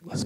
Was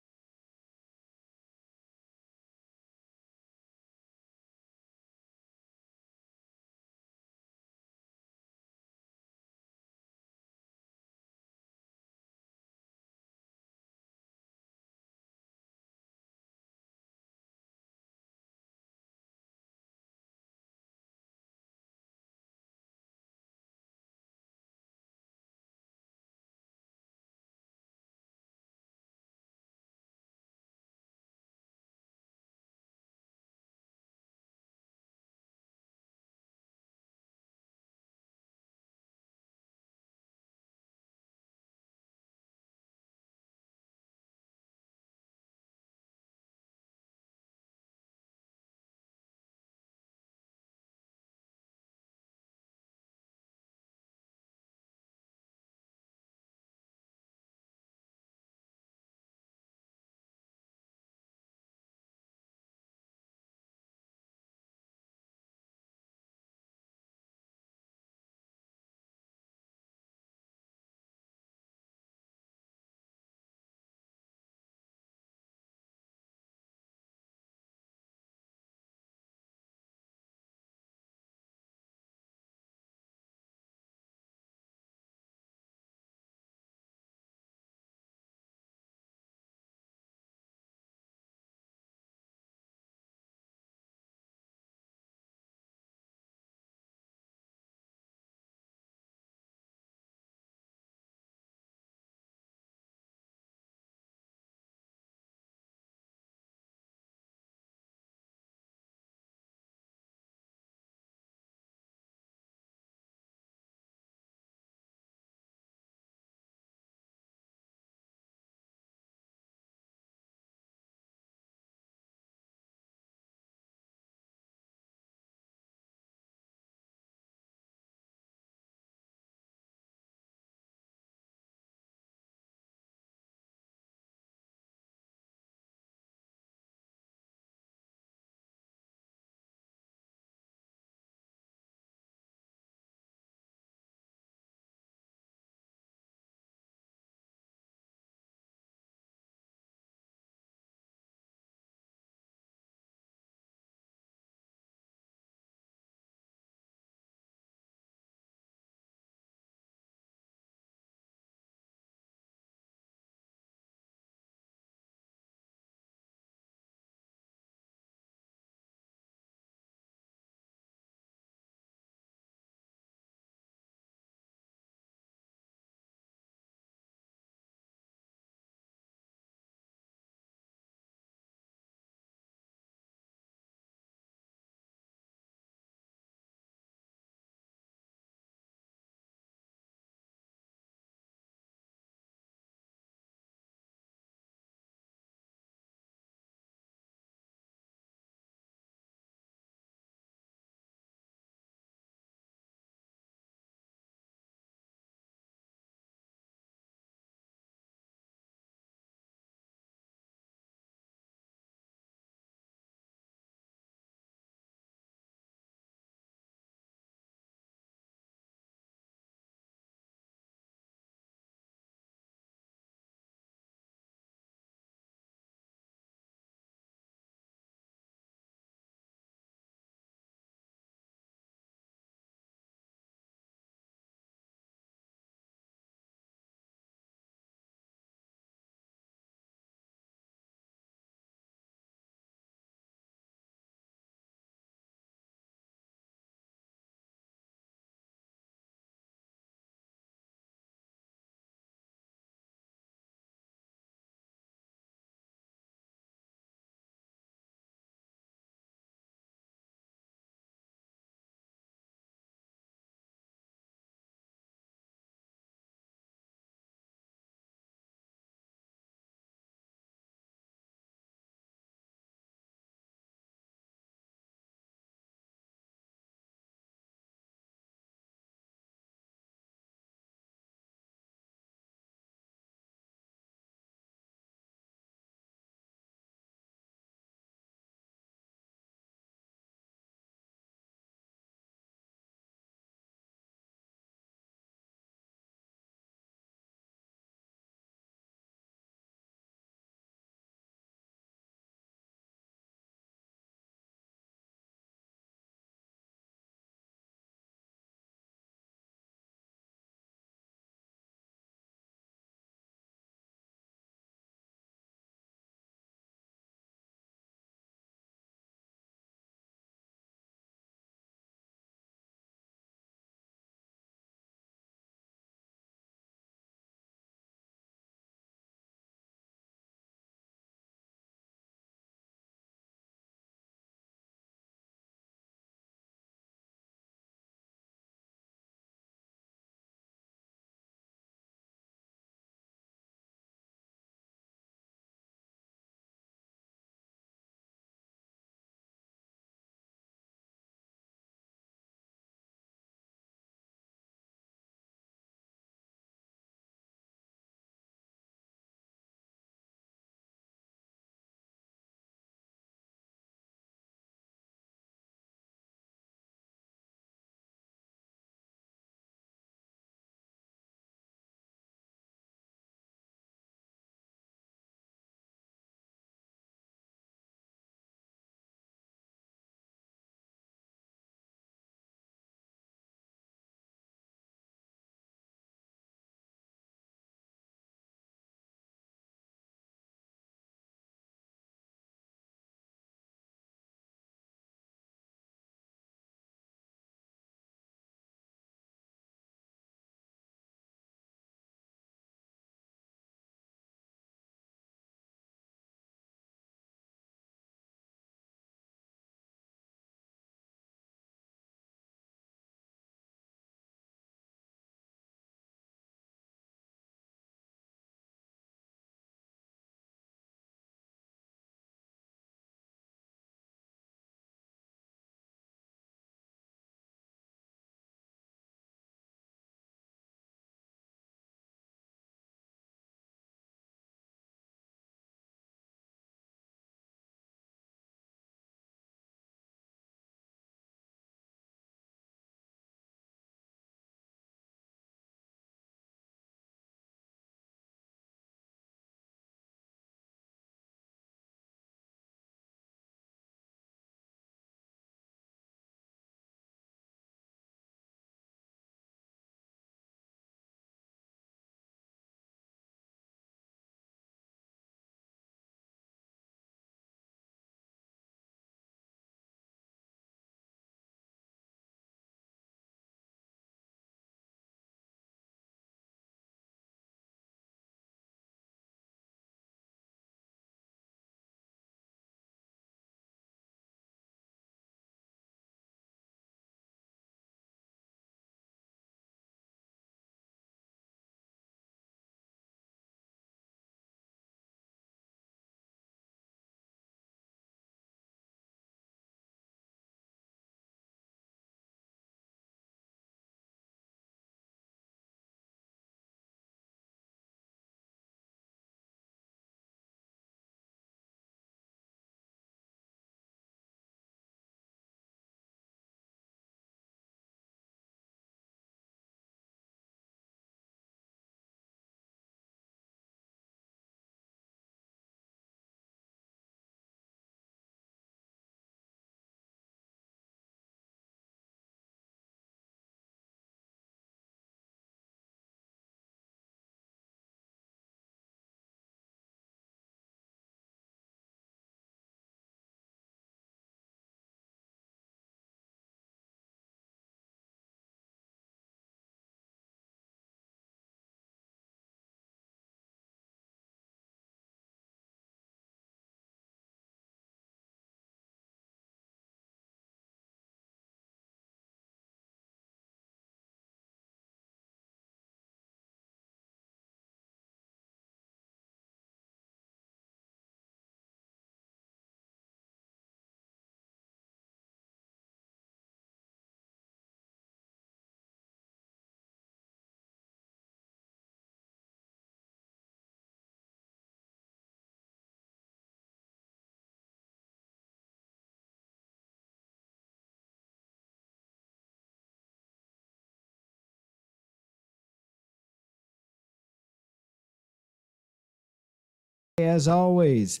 as always.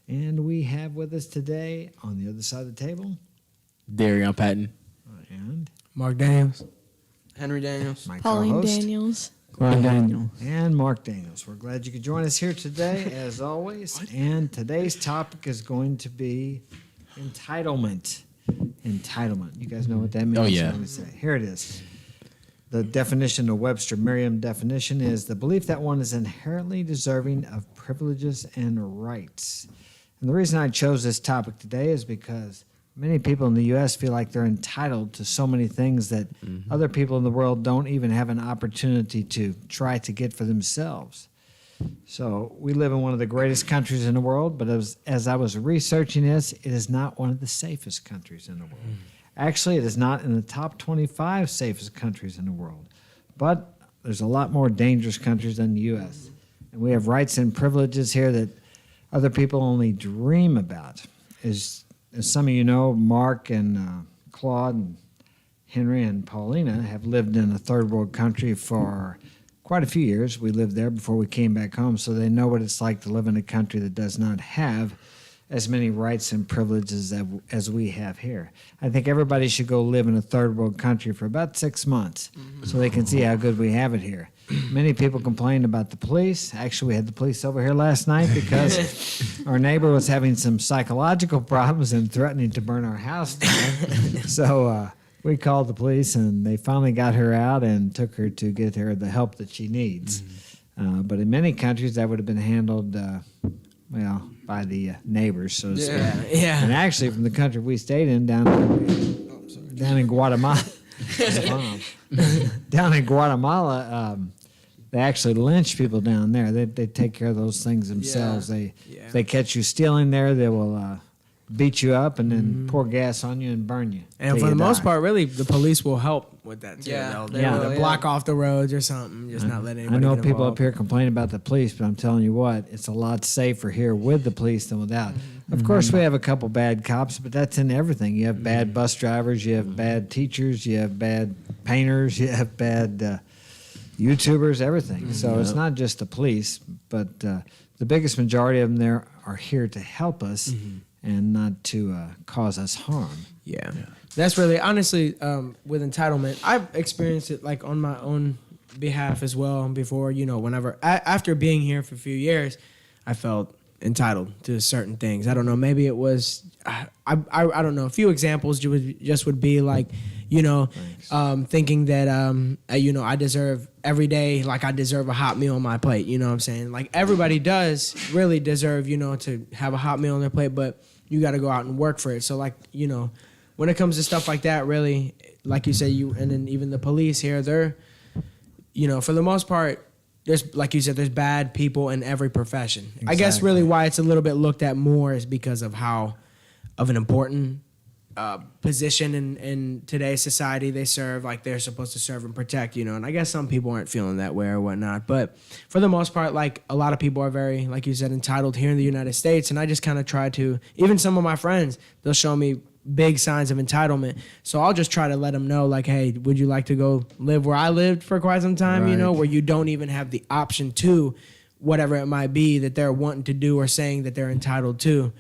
And we have with us today, on the other side of the table, Darion Patton. And Mark Daniels. Henry Daniels. my Pauline co-host, Daniels. Mark Daniels. and Mark Daniels. We're glad you could join us here today, as always. And today's topic is going to be entitlement. Entitlement. You guys know what that means? Oh, yeah. Let me say. Here it is. The definition, the Webster Merriam definition, is the belief that one is inherently deserving of privileges and rights. And the reason I chose this topic today is because many people in the U.S. feel like they're entitled to so many things that other people in the world don't even have an opportunity to try to get for themselves. So we live in one of the greatest countries in the world, but as I was researching this, it is not one of the safest countries in the world. Actually, it is not in the top 25 safest countries in the world. But there's a lot more dangerous countries than the U.S. And we have rights and privileges here that other people only dream about. As some of you know, Mark and Claude and Henry and Paulina have lived in a third world country for quite a few years. We lived there before we came back home, so they know what it's like to live in a country that does not have as many rights and privileges as we have here. I think everybody should go live in a third world country for about 6 months so they can see how good we have it here. Many people complain about the police. Actually, we had the police over here last night because our neighbor was having some psychological problems and threatening to burn our house down. So we called the police, and they finally got her out and took her to get her the help that she needs. But in many countries, that would have been handled, by the neighbors, so to speak. Yeah. And actually, from the country we stayed in, down in Guatemala, down in Guatemala, they actually lynch people down there. They take care of those things themselves. If they catch you stealing there, they will beat you up and then pour gas on you and burn you. And till for you the most die. part, really, the police will help with that too. Yeah. They'll block off the roads or something, just not let anybody I know get people involved. up here complain about the police, but I'm telling you what, it's a lot safer here with the police than without. Of course, we have a couple bad cops, but that's in everything. You have bad bus drivers, you have bad teachers, you have bad painters, you have bad YouTubers, everything. So it's not just the police, but the biggest majority of them there are here to help us and not to cause us harm. Yeah. That's really, honestly, with entitlement, I've experienced it like on my own behalf as well before, whenever, after being here for a few years, I felt entitled to certain things. I don't know, maybe it was, I don't know, a few examples would be like, thinking that, I deserve every day, like I deserve a hot meal on my plate, you know what I'm saying? Like everybody does really deserve, to have a hot meal on their plate, but you got to go out and work for it. So like, when it comes to stuff like that, really, like you said, and then even the police here, they're, for the most part, there's, like you said, there's bad people in every profession. Exactly. I guess really why it's a little bit looked at more is because of how of an important position in today's society they serve, like they're supposed to serve and protect, and I guess some people aren't feeling that way or whatnot, but for the most part, like a lot of people are very, like you said, entitled here in the United States, and I just kind of try to, even some of my friends, they'll show me big signs of entitlement, so I'll just try to let them know, like, hey, would you like to go live where I lived for quite some time, Right. where you don't even have the option to whatever it might be that they're wanting to do or saying that they're entitled to,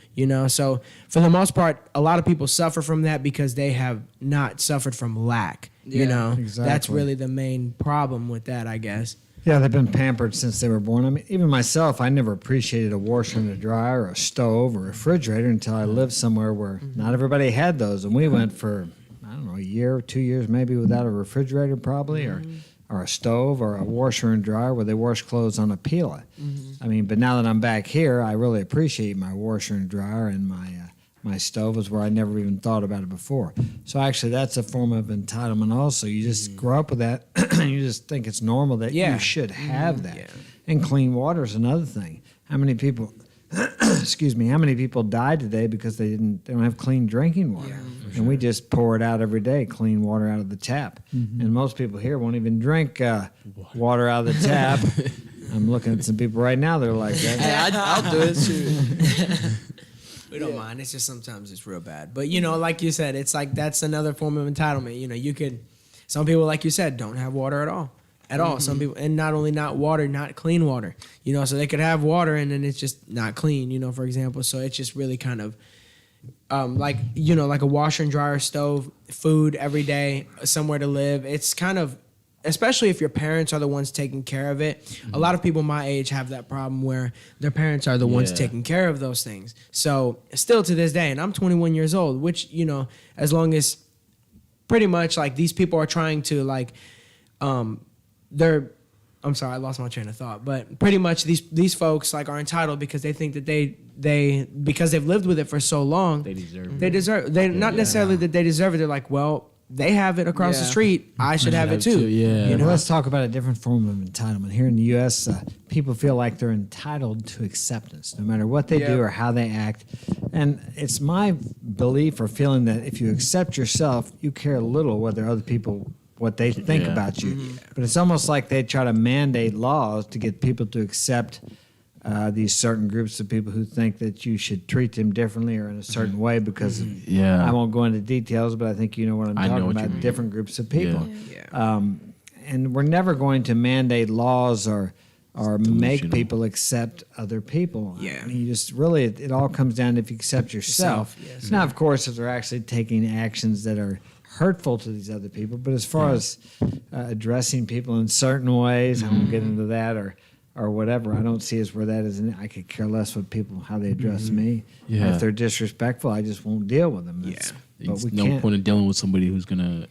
So for the most part, a lot of people suffer from that because they have not suffered from lack, Exactly. That's really the main problem with that, I guess. Yeah, they've been pampered since they were born. I mean, even myself, I never appreciated a washer and a dryer or a stove or a refrigerator until I lived somewhere where not everybody had those. And we went for, I don't know, a year or 2 years maybe without a refrigerator probably, or a stove or a washer and dryer where they wash clothes on a peeler. I mean, but now that I'm back here, I really appreciate my washer and dryer, and my stove is where I never even thought about it before. So actually, that's a form of entitlement also. You just grow up with that, and you just think it's normal that you should have that. And clean water is another thing. How many people, how many people died today because they don't have clean drinking water? And we just pour it out every day, clean water out of the tap. And most people here won't even drink water out of the tap. I'm looking at some people right now, they're like that. Hey, I'll do it too. We don't mind. It's just sometimes it's real bad. But, like you said, it's like that's another form of entitlement. You could, some people, like you said, don't have water at all. at all. Some people, and not only not water, not clean water, so they could have water and then it's just not clean, for example. So it's just really kind of like a washer and dryer, stove, food every day, somewhere to live. It's kind of, especially if your parents are the ones taking care of it. A lot of people my age have that problem where their parents are the ones taking care of those things. So still to this day, and I'm 21 years old, which, as long as pretty much like these people are trying to like, I'm sorry, I lost my train of thought, but pretty much these folks like are entitled because they think that they because they've lived with it for so long, They deserve they deserve, they not necessarily that they deserve it. They're like, well, they have it across the street. I should have it too. Yeah. Well, let's talk about a different form of entitlement. Here in the U.S., people feel like they're entitled to acceptance, no matter what they do or how they act. And it's my belief or feeling that if you accept yourself, you care little whether other people, what they think about you. But it's almost like they try to mandate laws to get people to accept these certain groups of people who think that you should treat them differently or in a certain way because of, I won't go into details, but I think you know what I'm talking about, different groups of people. And we're never going to mandate laws or make people accept other people. I mean, you just really, it all comes down to if you accept yourself. Now, of course, if they're actually taking actions that are hurtful to these other people, but as far as addressing people in certain ways, I won't get into that or whatever. I don't see as where that is. I could care less what people, how they address me. If they're disrespectful, I just won't deal with them. There's no point in dealing with somebody who's gonna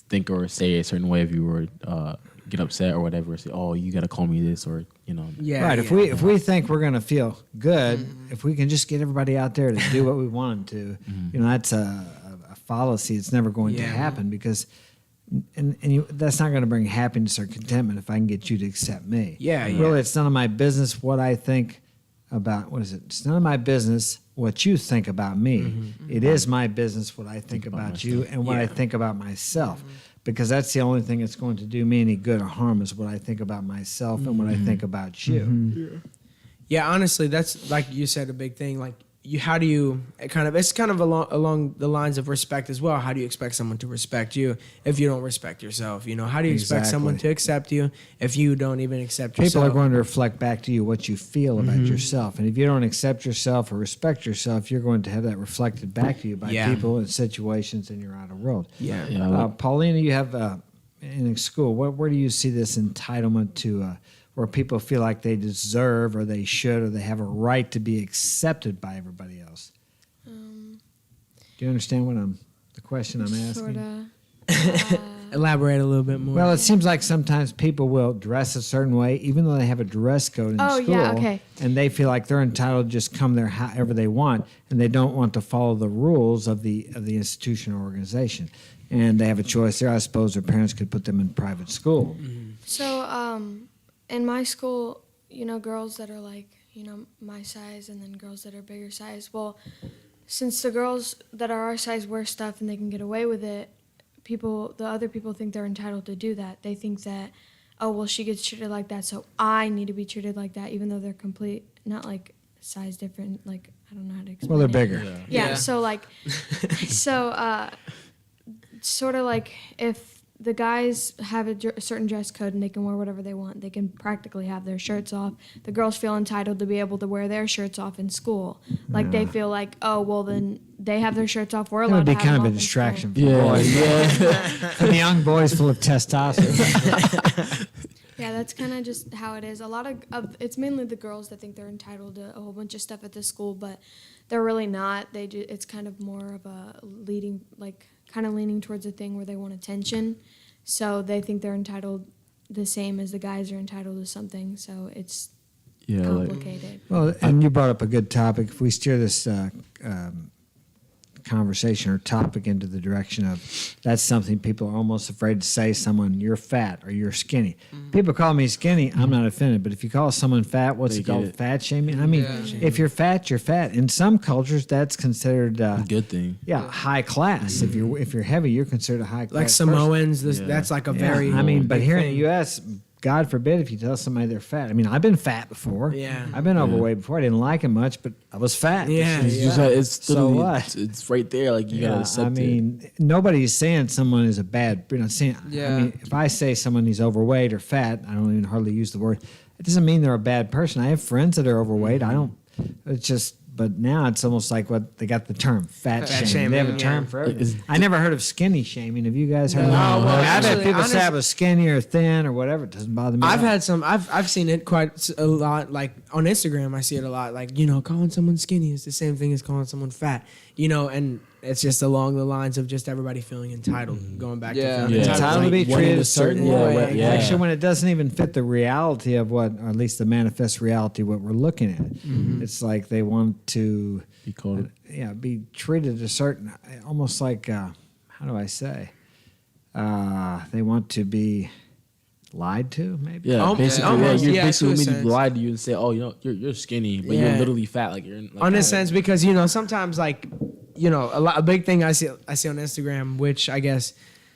think or say a certain way if you were get upset or whatever. Say, oh, you gotta call me this, or Right. If we think we're gonna feel good, if we can just get everybody out there to do what we want them to, that's a fallacy. It's never going to happen because. That's not going to bring happiness or contentment if I can get you to accept me. Really, it's none of my business what I think about, what is it? It's none of my business what you think about me. It is my business what I think about you and what I think about myself. Because that's the only thing that's going to do me any good or harm is what I think about myself and what I think about you. Yeah, honestly, that's like you said, a big thing. Like, how do you it's kind of along the lines of respect as well. How do you expect someone to respect you if you don't respect yourself? How do you expect someone to accept you if you don't even accept yourself? People are going to reflect back to you what you feel about yourself. And if you don't accept yourself or respect yourself, you're going to have that reflected back to you by people and situations in your outer world. Paulina, you have in school, where do you see this entitlement to where people feel like they deserve or they should or they have a right to be accepted by everybody else? Do you understand the question I'm asking? Sorta. Elaborate a little bit more. Well, it seems like sometimes people will dress a certain way, even though they have a dress code in school, and they feel like they're entitled to just come there however they want, and they don't want to follow the rules of the institution or organization. And they have a choice there. I suppose their parents could put them in private school. So, in my school, girls that are like, my size and then girls that are bigger size. Well, since the girls that are our size wear stuff and they can get away with it, the other people think they're entitled to do that. They think that, oh, well, she gets treated like that, so I need to be treated like that, even though they're not like size different. Like, I don't know how to explain. Well, they're bigger. Yeah. So like, sort of like if the guys have a certain dress code and they can wear whatever they want. They can practically have their shirts off. The girls feel entitled to be able to wear their shirts off in school. Like they feel like, oh, well, then they have their shirts off. We're It allowed would to be have kind them of a off in distraction school. for boys. For the young boys full of testosterone. Yeah, that's kind of just how it is. A lot of it's mainly the girls that think they're entitled to a whole bunch of stuff at the school, but they're really not. It's kind of more of a leading towards a thing where they want attention. So they think they're entitled the same as the guys are entitled to something. So it's complicated. Well, and you brought up a good topic. If we steer this conversation or topic into the direction of that's something people are almost afraid to say someone, you're fat or you're skinny. People call me skinny, I'm not offended. But if you call someone fat, what's it called? Fat shaming? I mean, if you're fat, you're fat. In some cultures, that's considered a good thing. Yeah, high class. If you're heavy, you're considered a high class. Like Samoans, that's like a very but here in the U.S., God forbid if you tell somebody they're fat. I mean, I've been fat before. Yeah. I've been overweight before. I didn't like it much, but I was fat. Yeah. It's, just like- it's So literally- what? It's right there. Like you gotta accept I mean, nobody's saying someone is a bad. Saying. I Yeah. mean, if I say someone is overweight or fat, I don't even hardly use the word. It doesn't mean they're a bad person. I have friends that are overweight. I don't. It's just. But now it's almost like what they got the term fat Fat shaming. They have a shaming, term yeah. for everything. I never heard of skinny shaming. Have you guys heard? No, of well, that? I've had actually, people say I honest- was skinny or thin or whatever. It doesn't bother me. I've at all. had some. I've seen it quite a lot. Like on Instagram, I see it a lot. Like calling someone skinny is the same thing as calling someone fat. And it's just along the lines of just everybody feeling entitled. Going back Yeah. to feeling Yeah. entitled. Entitled to be Like, wanting treated a a certain certain- yeah, way. right, yeah. Actually, when it doesn't even fit the reality of what, or at least the manifest reality, what we're looking at, it's like they want to, Be called. be treated a certain, almost like, how do I say? They want to be lied to, maybe. Yeah, basically, almost, you're yeah, basically to a meant sense. to lie to you and say, "Oh, you're skinny, but Yeah. you're literally fat." Like you're like, On a sense, because sometimes like a big thing I see on Instagram, which I guess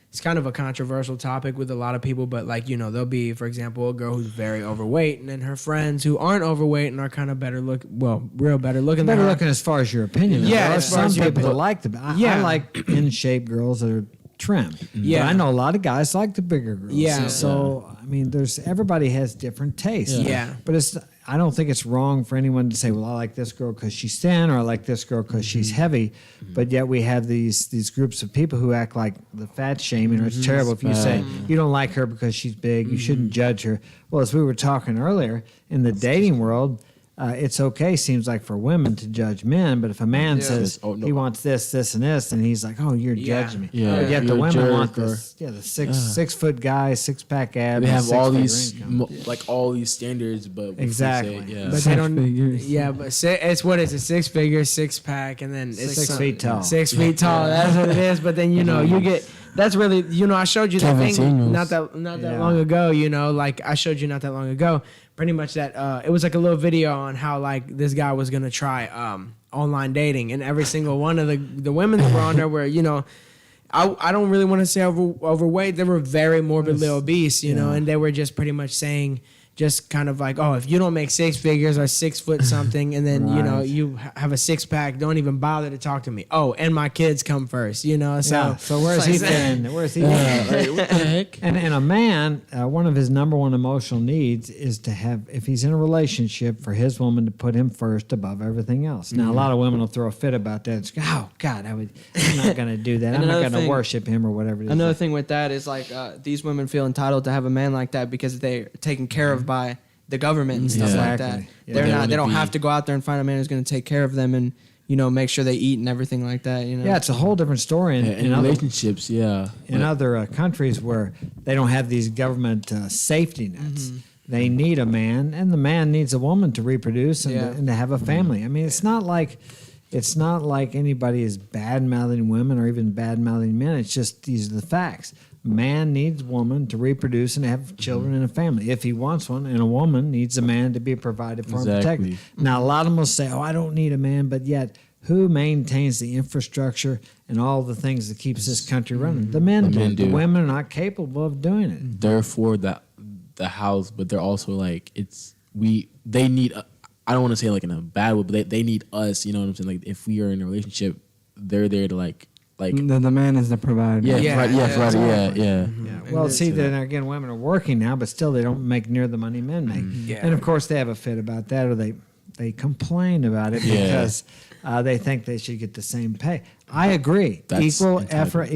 it's kind of a controversial topic with a lot of people, but like there'll be, for example, a girl who's very overweight, and then her friends who aren't overweight and are kind of real better looking. Better than her. looking as far as your opinion. Yeah, There are as far some as your people that opinion. like the. I Yeah. like in shape girls that are trim. Yeah. But I know a lot of guys like the bigger girls. Yeah. So I mean, everybody has different tastes. Yeah. But I don't think it's wrong for anyone to say, well, I like this girl because she's thin, or I like this girl because she's heavy. But yet we have these groups of people who act like the fat shaming, or it's terrible if you say you don't like her because she's big. You shouldn't judge her. Well, as we were talking earlier, in the dating world, it's okay, seems like, for women to judge men, but if a man says Oh, no. he wants this, and this, and he's like, oh, you're Yeah. judging me. Yeah. But yet You're the a women jerk, want or- this, the 6 foot guy, 6-pack abs. they have and all six-figure these income. like all these standards, but if we Exactly. say- yeah. But they don't. Yeah, but it's what is it? 6 figure, 6-pack, and then it's 6 feet tall. 6 feet tall. That's what it is. But then you get. That's really I showed you that Kevin thing Samuels. not that Yeah. long ago. Like I showed you not that long ago. Pretty much that it was like a little video on how like this guy was gonna try online dating, and every single one of the women that were on there were I don't really want to say overweight. They were very morbidly obese, and they were just pretty much saying, just kind of like, oh, if you don't make 6 figures or 6 foot something, and then Right. you have a 6-pack, don't even bother to talk to me. Oh, and my kids come first, So So where's he been? Where's he been? Like, what the heck? And a man, one of his number one emotional needs is to have, if he's in a relationship, for his woman to put him first above everything else. Now, a lot of women will throw a fit about that. It's, oh, God, I'm not going to do that. And I'm not another going to thing- worship him or whatever it is. Another thing with that is like these women feel entitled to have a man like that because they're taken care of by the government and stuff like that. Exactly. Yeah. They're They not. wanna They don't be- have to go out there and find a man who's going to take care of them and make sure they eat and everything like that. Yeah, it's a whole different story In relationships, yeah. in other countries where they don't have these government safety nets. They need a man, and the man needs a woman to reproduce and, Yeah. and to have a family. I mean, it's not like anybody is bad mouthing women or even bad mouthing men. It's just these are the facts. Man needs woman to reproduce and have children and a family if he wants one, and a woman needs a man to be provided for and Exactly. protected. Now, a lot of them will say, "Oh, I don't need a man," but yet, who maintains the infrastructure and all the things that keeps this country running? The men do. men The do. women are not capable of doing it. They're for the house, but they're also like they need. I don't want to say like in a bad way, but they need us. You know what I'm saying? Like if we are in a relationship, they're there to like. The man is the provider. Yeah, Yeah, right, yeah, yeah. Yeah. Well, see, then again, women are working now, but still they don't make near the money men make. Yeah. And of course, they have a fit about that, or they complain about it Yeah. because they think they should get the same pay. I agree. That's Equal entitlement. effort,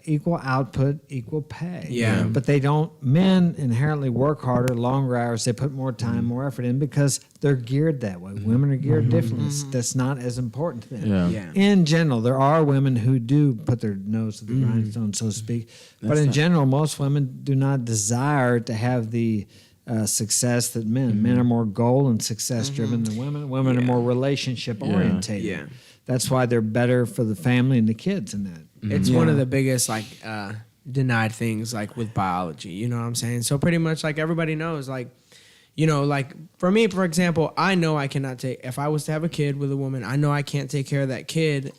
equal output, equal pay. Yeah. But they don't. Men inherently work harder, longer hours. They put more time, more effort in because they're geared that way. Women are geared differently. That's not as important to them. Yeah. Yeah. In general, there are women who do put their nose to the grindstone, so to speak. But in general, most women do not desire to have the success that men. Men are more goal and success driven than women. Women are more relationship orientated. Yeah. That's why they're better for the family and the kids in that. It's one of the biggest denied things like with biology. You know what I'm saying? So pretty much like everybody knows like like for me, for example, I know I cannot take if I was to have a kid with a woman, I know I can't take care of that kid,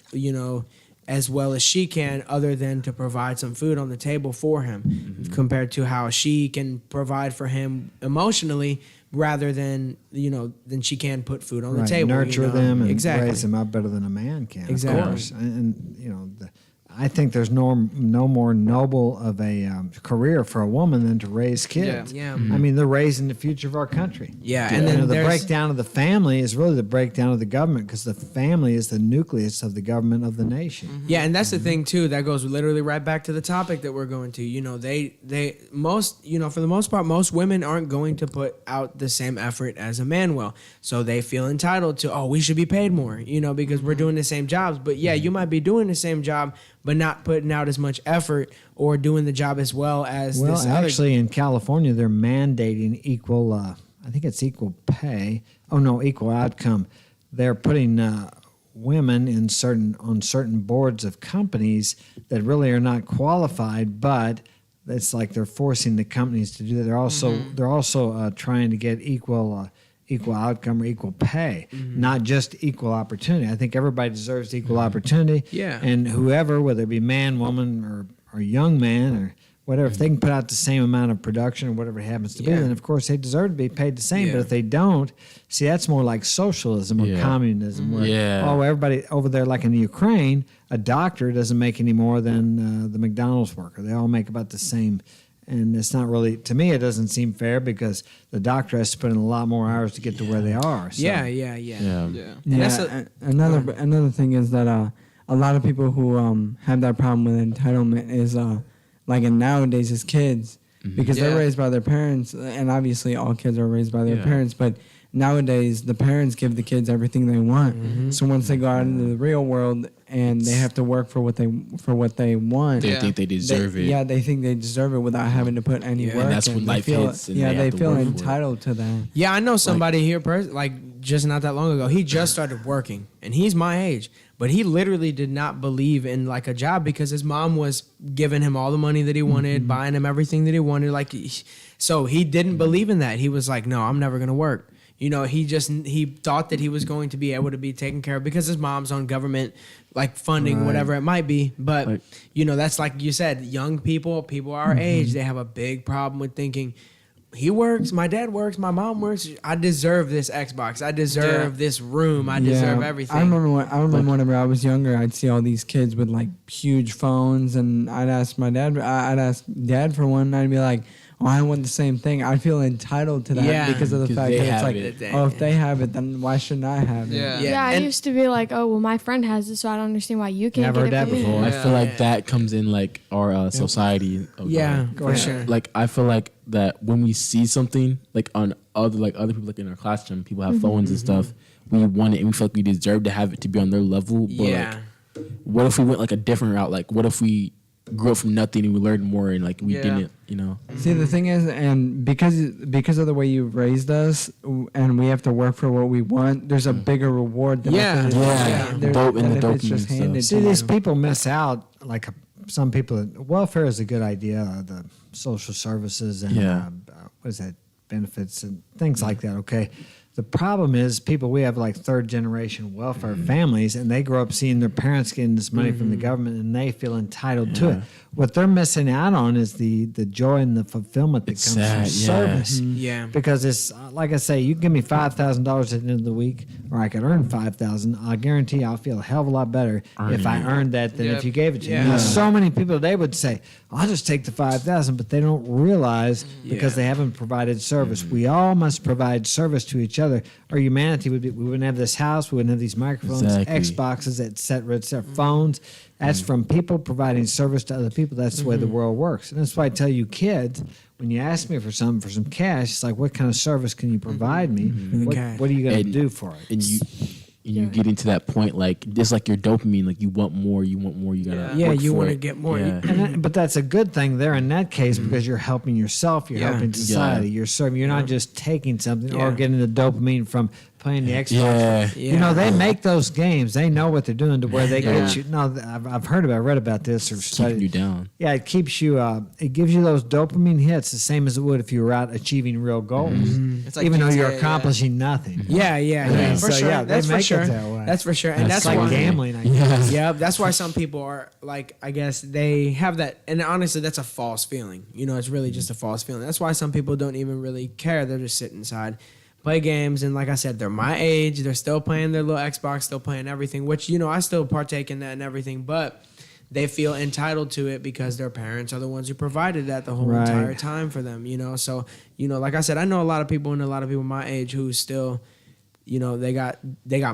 as well as she can, other than to provide some food on the table for him, compared to how she can provide for him emotionally rather than than she can put food on the Right, table. nurture them and exactly. raise them up better than a man can. Exactly. Of course, and I think there's no more noble of a career for a woman than to raise kids. Yeah. I mean, they're raising the future of our country. Yeah, And and then the there's- breakdown of the family is really the breakdown of the government, because the family is the nucleus of the government of the nation. Yeah, and that's the thing too. That goes literally right back to the topic that we're going to. They most for the most part, most women aren't going to put out the same effort as a man will. So they feel entitled to, we should be paid more, because we're doing the same jobs. But yeah, you might be doing the same job, but not putting out as much effort or doing the job as well as Well, this other. actually, in California, they're mandating equal. I think it's equal pay. Oh no, equal outcome. They're putting women on certain boards of companies that really are not qualified, but it's like they're forcing the companies to do that. They're also trying to get equal outcome or equal pay, not just equal opportunity. I think everybody deserves equal opportunity. Yeah. And whoever, whether it be man, woman, or young man, or whatever, if they can put out the same amount of production or whatever it happens to be, Yeah. then of course they deserve to be paid the same. Yeah. But if they don't, see, that's more like socialism or Yeah. communism, where Yeah. everybody over there, like in the Ukraine, a doctor doesn't make any more than the McDonald's worker. They all make about the same. And it's not really, to me, it doesn't seem fair, because the doctor has to put in a lot more hours to get to where they are. So. Yeah. Yeah. And that's Another thing is that a lot of people who have that problem with entitlement is like in nowadays as kids, because Yeah. they're raised by their parents, and obviously all kids are raised by their Yeah. parents, but nowadays the parents give the kids everything they want. So once they go out into the real world and they have to work for what they want, They Yeah. think they deserve it. Yeah, they think they deserve it without having to put any Yeah. work. And that's in. when They life feel, hits and yeah, they they have to feel work for it. entitled to that. Yeah, I know somebody here, like just not that long ago. He just started working, and he's my age, but he literally did not believe in like a job because his mom was giving him all the money that he wanted, buying him everything that he wanted. So he didn't believe in that. He was like, "No, I'm never gonna work." He thought that he was going to be able to be taken care of because his mom's on government like funding, Right. whatever it might be. But Like- that's like you said, young people our age, they have a big problem with thinking, he works, my dad works, my mom works. I deserve this Xbox. I deserve this room. I deserve everything. I remember whenever I was younger, I'd see all these kids with like huge phones, and I'd ask dad for one, and I'd be like, "Oh, I want the same thing." I feel entitled to that Yeah. because of the Because fact they that it's have like, it. oh, if they have it, then why shouldn't I have it? Yeah. Yeah, I and- used to be like, oh, well, my friend has it, so I don't understand why you can't Never get it heard for that me. before. I feel like Yeah. that comes in like our society. Of, Yeah, Go for ahead. sure. Like I feel like that when we see something like on other people like in our classroom, people have phones and stuff. We want it and we feel like we deserve to have it to be on their level. But Yeah. like, what if we went like a different route? Like what if we grew up from nothing and we learned more and like we Yeah. didn't, See, the thing is, and because of the way you raised us, and we have to work for what we want, there's a bigger reward than Yeah. if it's, Yeah. there- Dope in than the if it's dopamine just stuff. handed See, to these you. people miss out. Like some people, welfare is a good idea. The social services and Yeah. what is that, benefits and things like that. Okay. The problem is we have like third generation welfare families, and they grow up seeing their parents getting this money from the government, and they feel entitled to it. What they're missing out on is the joy and the fulfillment that It's comes from sad, yeah. service. Yeah. Because it's like I say, you can give me $5,000 at the end of the week, or I could earn $5,000. I guarantee I'll feel a hell of a lot better if I earned that than Yeah. if you gave it to me. Yeah. Now, so many people today would say, "I'll just take the $5,000," but they don't realize because Yeah. they haven't provided service. We all must provide service to each other. Our humanity we wouldn't have this house, we wouldn't have these microphones, Exactly. Xboxes, etc., phones. That's from people providing service to other people. That's the way the world works. And that's why I tell you kids, when you ask me for some cash, it's like, what kind of service can you provide me? Okay. What are you going to And- do for it? and you get into that point like just like your dopamine, like you want more, you gotta Yeah, work you for wanna it. get more. Yeah. But that's a good thing there in that case because you're helping yourself, you're Yeah. helping society, Yeah. you're serving. You're not just taking something or Yeah. getting the dopamine from playing the Xbox. Yeah. You know, they make those games. They know what they're doing to where they Yeah. get you. No, I've read about this or Keeping studied. you down. Yeah, it keeps you. It gives you those dopamine hits, the same as it would if you were out achieving real goals, It's like even though you're GTA, yeah. accomplishing nothing. Yeah, Yeah. for So, sure. yeah, they That's for make it sure. that way. That's for sure. And It's that's like why gambling. I guess. Yeah, that's why some people are like, I guess they have that, and honestly, that's a false feeling. You know, it's really just a false feeling. That's why some people don't even really care. They're just sitting inside, play games, and like I said, they're my age. They're still playing their little Xbox, still playing everything, which, you know, I still partake in that and everything, but they feel entitled to it because their parents are the ones who provided that the whole Right. entire time for them, you know? So, you know, like I said, I know a lot of people and a lot of people my age who still, you know, they got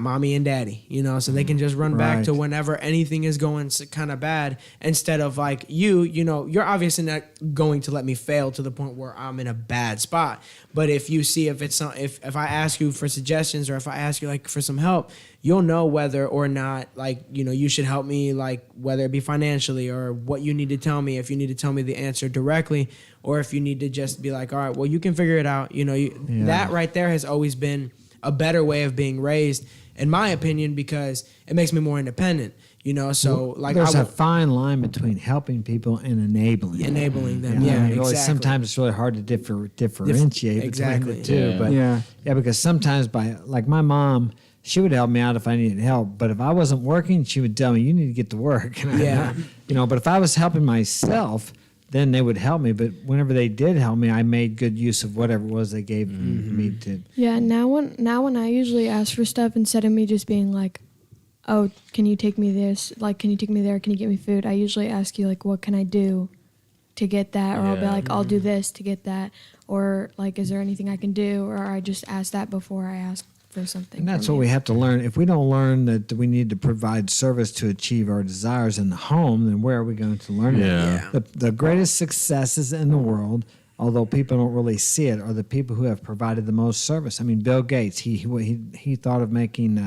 mommy and daddy, you know, so they can just run back Right. to whenever anything is going kind of bad, instead of like you know, you're obviously not going to let me fail to the point where I'm in a bad spot. But if you see if I ask you for suggestions, or if I ask you like for some help, you'll know whether or not, like, you know, you should help me, like whether it be financially or what you need to tell me, if you need to tell me the answer directly, or if you need to just be like, all right, well, you can figure it out. You know, Yeah. that right there has always been a better way of being raised, in my opinion, because it makes me more independent, you know. So like There's I a fine line between helping people and enabling. enabling them. I Yeah, mean, really, exactly. sometimes it's really hard to differentiate exactly. between the two. Yeah. But Yeah. because sometimes like my mom, she would help me out if I needed help. But if I wasn't working, she would tell me, you need to get to work. And Yeah. you know, but if I was helping myself, then they would help me. But whenever they did help me, I made good use of whatever it was they gave me to. Yeah, now when I usually ask for stuff, instead of me just being like, "Oh, can you take me this? Like, can you take me there? Can you get me food?" I usually ask you like, "What can I do to get that?" Or I'll be Yeah. like, "I'll do this to get that." Or like, "Is there anything I can do?" Or I just ask that before I ask for something. And that's from what you. we have to learn. If we don't learn that we need to provide service to achieve our desires in the home, then where are we going to learn Yeah. it? The greatest successes in the world, although people don't really see it, are the people who have provided the most service. I mean, Bill Gates, he thought of making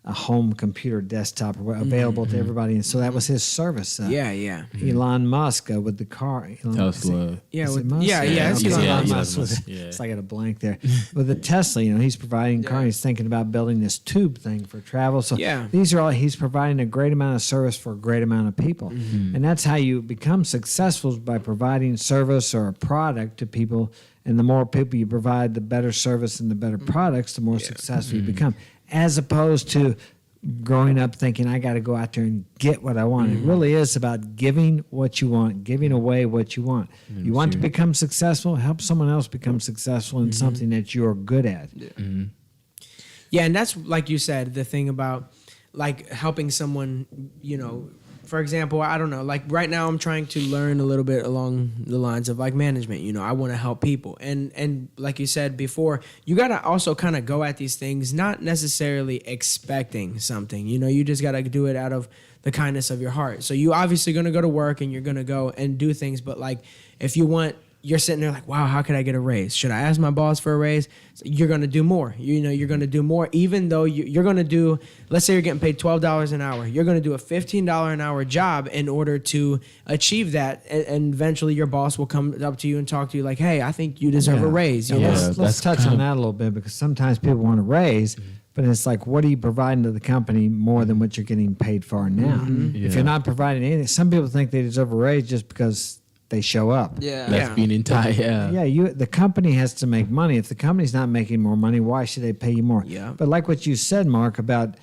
a home computer desktop available to everybody, and so that was his service. Yeah. Elon Musk with the car. Tesla. Yeah, Is it with- Musk? yeah, it's okay. Elon Elon Musk. Musk. Yeah. It's like at a blank there. With the Tesla, you know, he's providing car. He's thinking about building this tube thing for travel. So Yeah. these are all. He's providing a great amount of service for a great amount of people, and that's how you become successful, is by providing service or a product to people. And the more people you provide, the better service and the better products, the more successful you become. As opposed to growing up thinking I got to go out there and get what I want. It really is about giving what you want, giving away what you want. You want to become successful, help someone else become successful in something that you're good at. Yeah, and that's like you said, the thing about like helping someone, you know, for example, I don't know, like right now I'm trying to learn a little bit along the lines of like management, you know, I want to help people. And like you said before, you got to also kind of go at these things not necessarily expecting something. You know, you just got to do it out of the kindness of your heart. So you obviously going to go to work and you're going to go and do things, but like if you want, you're sitting there like, wow, how could I get a raise? Should I ask my boss for a raise? So you're going to do more. You know, you're going to do more, even though you're going to do, let's say you're getting paid $12 an hour. You're going to do a $15 an hour job in order to achieve that. And eventually your boss will come up to you and talk to you like, hey, I think you deserve a raise. You Yeah, know? let's that's touch kind on of- that a little bit, because sometimes people want to raise, but it's like, what are you providing to the company more than what you're getting paid for now? If Yeah. you're not providing anything, some people think they deserve a raise just because they show up. Yeah. That's being entitled. Yeah. Yeah, the company has to make money. If the company's not making more money, why should they pay you more? Yeah. But like what you said, Mark, about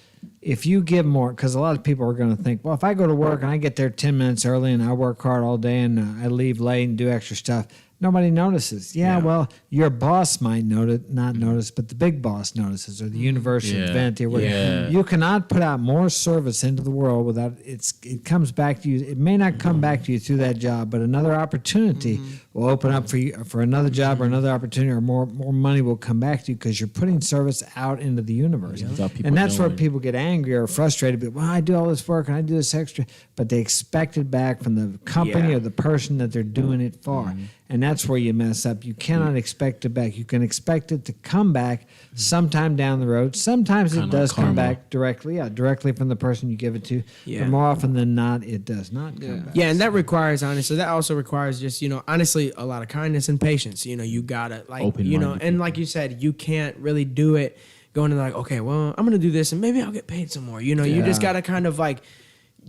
if you give more, because a lot of people are going to think, well, if I go to work and I get there 10 minutes early and I work hard all day and I leave late and do extra stuff, nobody notices. Yeah, well, your boss might not notice, but the big boss notices, or the university Yeah. event or whatever. Yeah. You cannot put out more service into the world without it comes back to you. It may not come back to you through that job, but another opportunity will open up for you for another job or another opportunity, or more money will come back to you because you're putting service out into the universe. Without people And that's where knowing. people get angry or frustrated. But, well, I do all this work and I do this extra, but they expect it back from the company Yeah. or the person that they're doing it for. And that's where you mess up. You cannot expect it back. You can expect it to come back sometime down the road. Sometimes it Kinda does come karma. back directly from the person you give it to. Yeah. But more often than not, it does not come back. Yeah, and that requires, honestly, that also requires just, you know, honestly, a lot of kindness and patience. You know, you gotta, like, you know, Open-minded and like you said, you can't really do it going into like, okay, well, I'm gonna do this and maybe I'll get paid some more. You know, you just gotta kind of like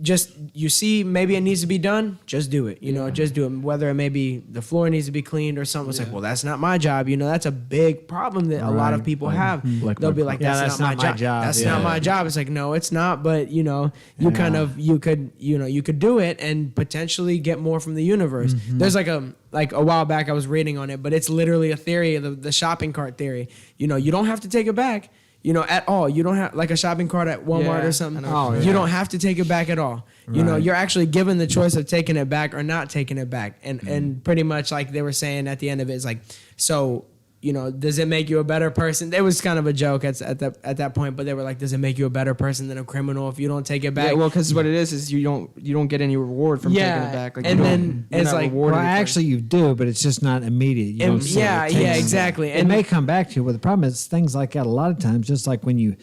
just you see maybe it needs to be done, just do it. You know, just do it. Whether it may be the floor needs to be cleaned or something. It's like, well, that's not my job. You know, that's a big problem that a lot of people have. Like They'll my- be like, that's not my job. That's not my job. It's like, no, it's not. But you know, you kind of you could do it and potentially get more from the universe. There's like a while back I was reading on it, but it's literally a theory of the shopping cart theory. You know, you don't have to take it back. You know, at all. You don't have like a shopping cart at Walmart or something. You don't have to take it back at all. You know, you're actually given the choice of taking it back or not taking it back. And pretty much like they were saying at the end of it is like, so, you know, does it make you a better person? It was kind of a joke at that point, but they were like, does it make you a better person than a criminal if you don't take it back? Yeah, well, because what it is you don't get any reward from taking it back. Like, and you then don't- it's you're not like, rewarded Well, for it. actually, you do, but it's just not immediate. You don't see yeah, it takes- exactly. It And may come back to you. Well, the problem is things like that. A lot of times, just like when you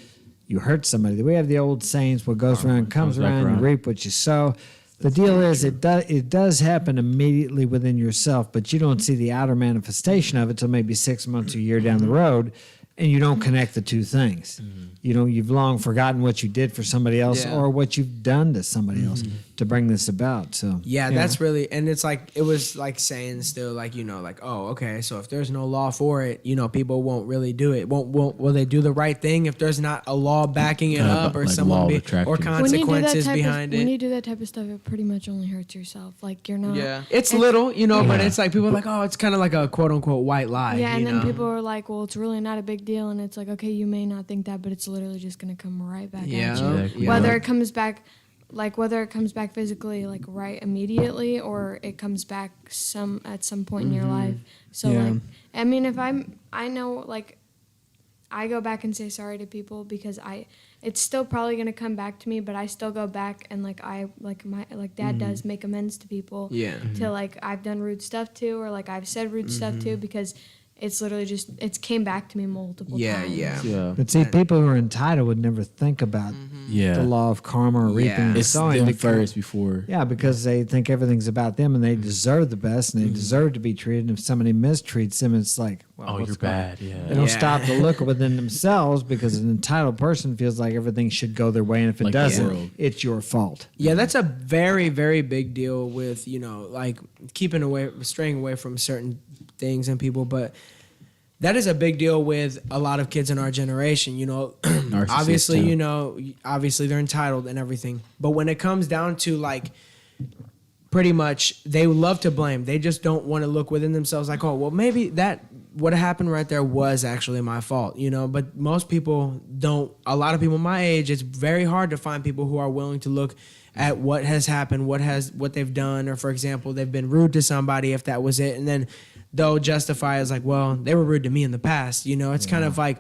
hurt somebody, we have the old sayings: "What goes around comes back around. You around. reap what you sow." The deal is, it does happen immediately within yourself, but you don't see the outer manifestation of it till maybe 6 months or a year down the road, and you don't connect the two things. You know, you've long forgotten what you did for somebody else Yeah. or what you've done to somebody else to bring this about. So yeah, that's really, and it's like, it was like saying still like, you know, like, oh, okay, so if there's no law for it, you know, people won't really do it. Will they do the right thing if there's not a law backing it Kind of up or like law someone of be, attraction. or When consequences behind when it? you do that type of stuff, it pretty much only hurts yourself. Like you're not. Yeah. It's little, you know, but it's like people are like, oh, it's kind of like a quote unquote white lie. Yeah, and you then know? people are like, well, it's really not a big deal, and it's like, okay, you may not think that, but it's literally just gonna come right back Yeah. at you. Exactly. Whether it comes back, whether it comes back physically, like right immediately, or it comes back at some point in your life. So Yeah. like, I mean, if I know like, I go back and say sorry to people because it's still probably gonna come back to me, but I still go back and like Dad does make amends to people. Yeah. To like I've done rude stuff to, or like I've said rude stuff to, because it's literally just it's came back to me multiple times. Yeah. But see, people who are entitled would never think about Yeah. the law of karma or reaping Yeah. and It's sowing. them because- first before. Yeah, because they think everything's about them and they deserve the best and they deserve to be treated. And if somebody mistreats them, it's like, well, Oh, what's you're going on? bad. Yeah. They don't Yeah. stop to look within themselves because an entitled person feels like everything should go their way. And if it Like the doesn't, world. it's your fault. Yeah, that's a very, very big deal with, you know, like straying away from certain things and people. But that is a big deal with a lot of kids in our generation, you know. Obviously, too. you know, obviously they're entitled and everything. But when it comes down to like, pretty much they love to blame. They just don't want to look within themselves like, oh, well, maybe that what happened right there was actually my fault, you know. But most people don't. A lot of people my age, it's very hard to find people who are willing to look at what has happened, what they've done, or for example, they've been rude to somebody if that was it, and then they'll justify as like, well, they were rude to me in the past, you know. It's kind of like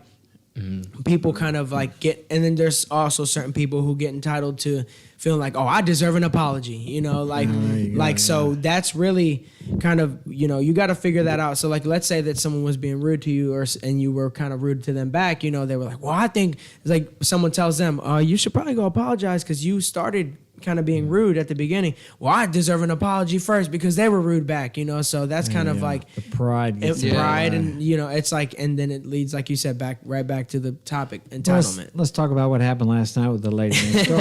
people kind of like get, and then there's also certain people who get entitled to feeling like, oh, I deserve an apology, you know, like so that's really kind of, you know, you got to figure that out. So like, let's say that someone was being rude to you, and you were kind of rude to them back, you know, they were like, well, I think it's like someone tells them, you should probably go apologize because you started kind of being rude at the beginning. Well, I deserve an apology first because they were rude back, you know. So that's kind of like the pride. Gets pride, and you know, it's like, and then it leads, like you said, right back to the topic, entitlement. Let's talk about what happened last night with the lady next door.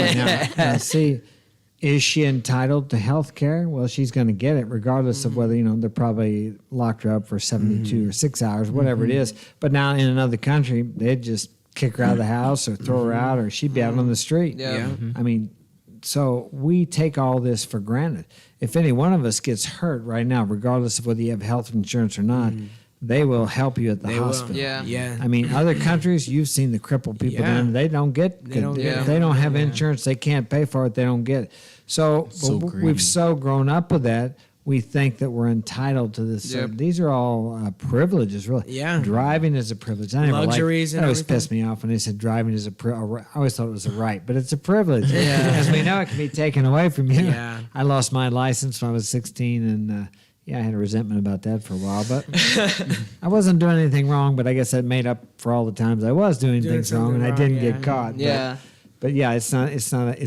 Now, see, is she entitled to health care? Well, she's going to get it regardless of whether, you know, they're probably locked her up for 72 or 6 hours, whatever it is. But now in another country, they'd just kick her out of the house or throw her out, or she'd be out on the street. Yeah. I mean, so we take all this for granted. If any one of us gets hurt right now, regardless of whether you have health insurance or not, they will help you at the hospital. Yeah. I mean, other countries, you've seen the crippled people Yeah. down. They don't get. They don't get if it. they don't have insurance, they can't pay for it. They don't get it. So, greedy. we've so grown up with that. We think that we're entitled to this. So Yep. these are all privileges, really. Yeah. Driving is a privilege. I never Luxuries liked, and that always everything. pissed me off when they said driving is I always thought it was a right, but it's a privilege. As we know, it can be taken away from you. Yeah. I lost my license when I was 16, and I had a resentment about that for a while. But I wasn't doing anything wrong, but I guess that made up for all the times I was doing things wrong, something and I wrong, didn't yeah. get caught. Yeah. But yeah, it's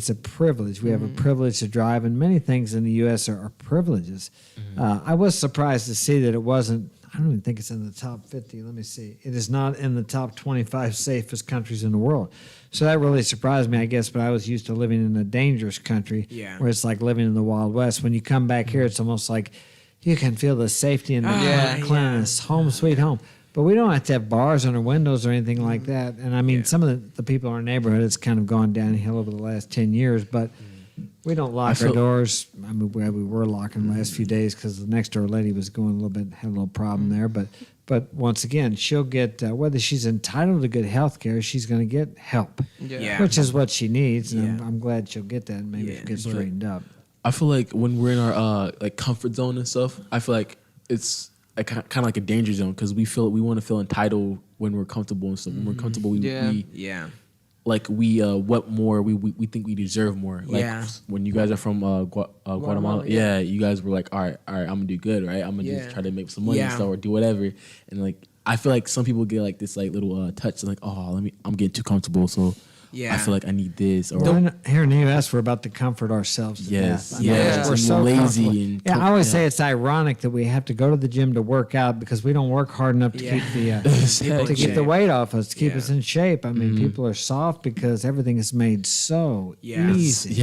a privilege. We have a privilege to drive, and many things in the U.S. are privileges. I was surprised to see that it wasn't. I don't even think it's in the top 50. Let me see. It is not in the top 25 safest countries in the world. So that really surprised me, I guess. But I was used to living in a dangerous country where it's like living in the Wild West. When you come back here, it's almost like you can feel the safety and the cleanliness. Home sweet home. But we don't have to have bars on our windows or anything like that. And I mean, some of the people in our neighborhood, it's kind of gone downhill over the last 10 years. But we don't lock our doors. I mean, we were locking the last few days because the next door lady was going a little bit, had a little problem there. But once again, she'll get, whether she's entitled to good health care, she's going to get help, which is what she needs. And I'm glad she'll get that and maybe she'll get straightened up. I feel like when we're in our like comfort zone and stuff, I feel like it's kind of like a danger zone because we want to feel entitled when we're comfortable and stuff. When we're comfortable, what more we think we deserve more. Like when you guys are from Guatemala, you guys were like, all right, I'm gonna do good, right? I'm gonna just try to make some money and stuff or do whatever. And like I feel like some people get like this like little touch, like, oh, I'm getting too comfortable, so. I feel like I need this. Or here in the U.S., we're about to comfort ourselves to death. We're so lazy. I always say it's ironic that we have to go to the gym to work out because we don't work hard enough to keep the weight off us, to keep us in shape. I mean, people are soft because everything is made so easy.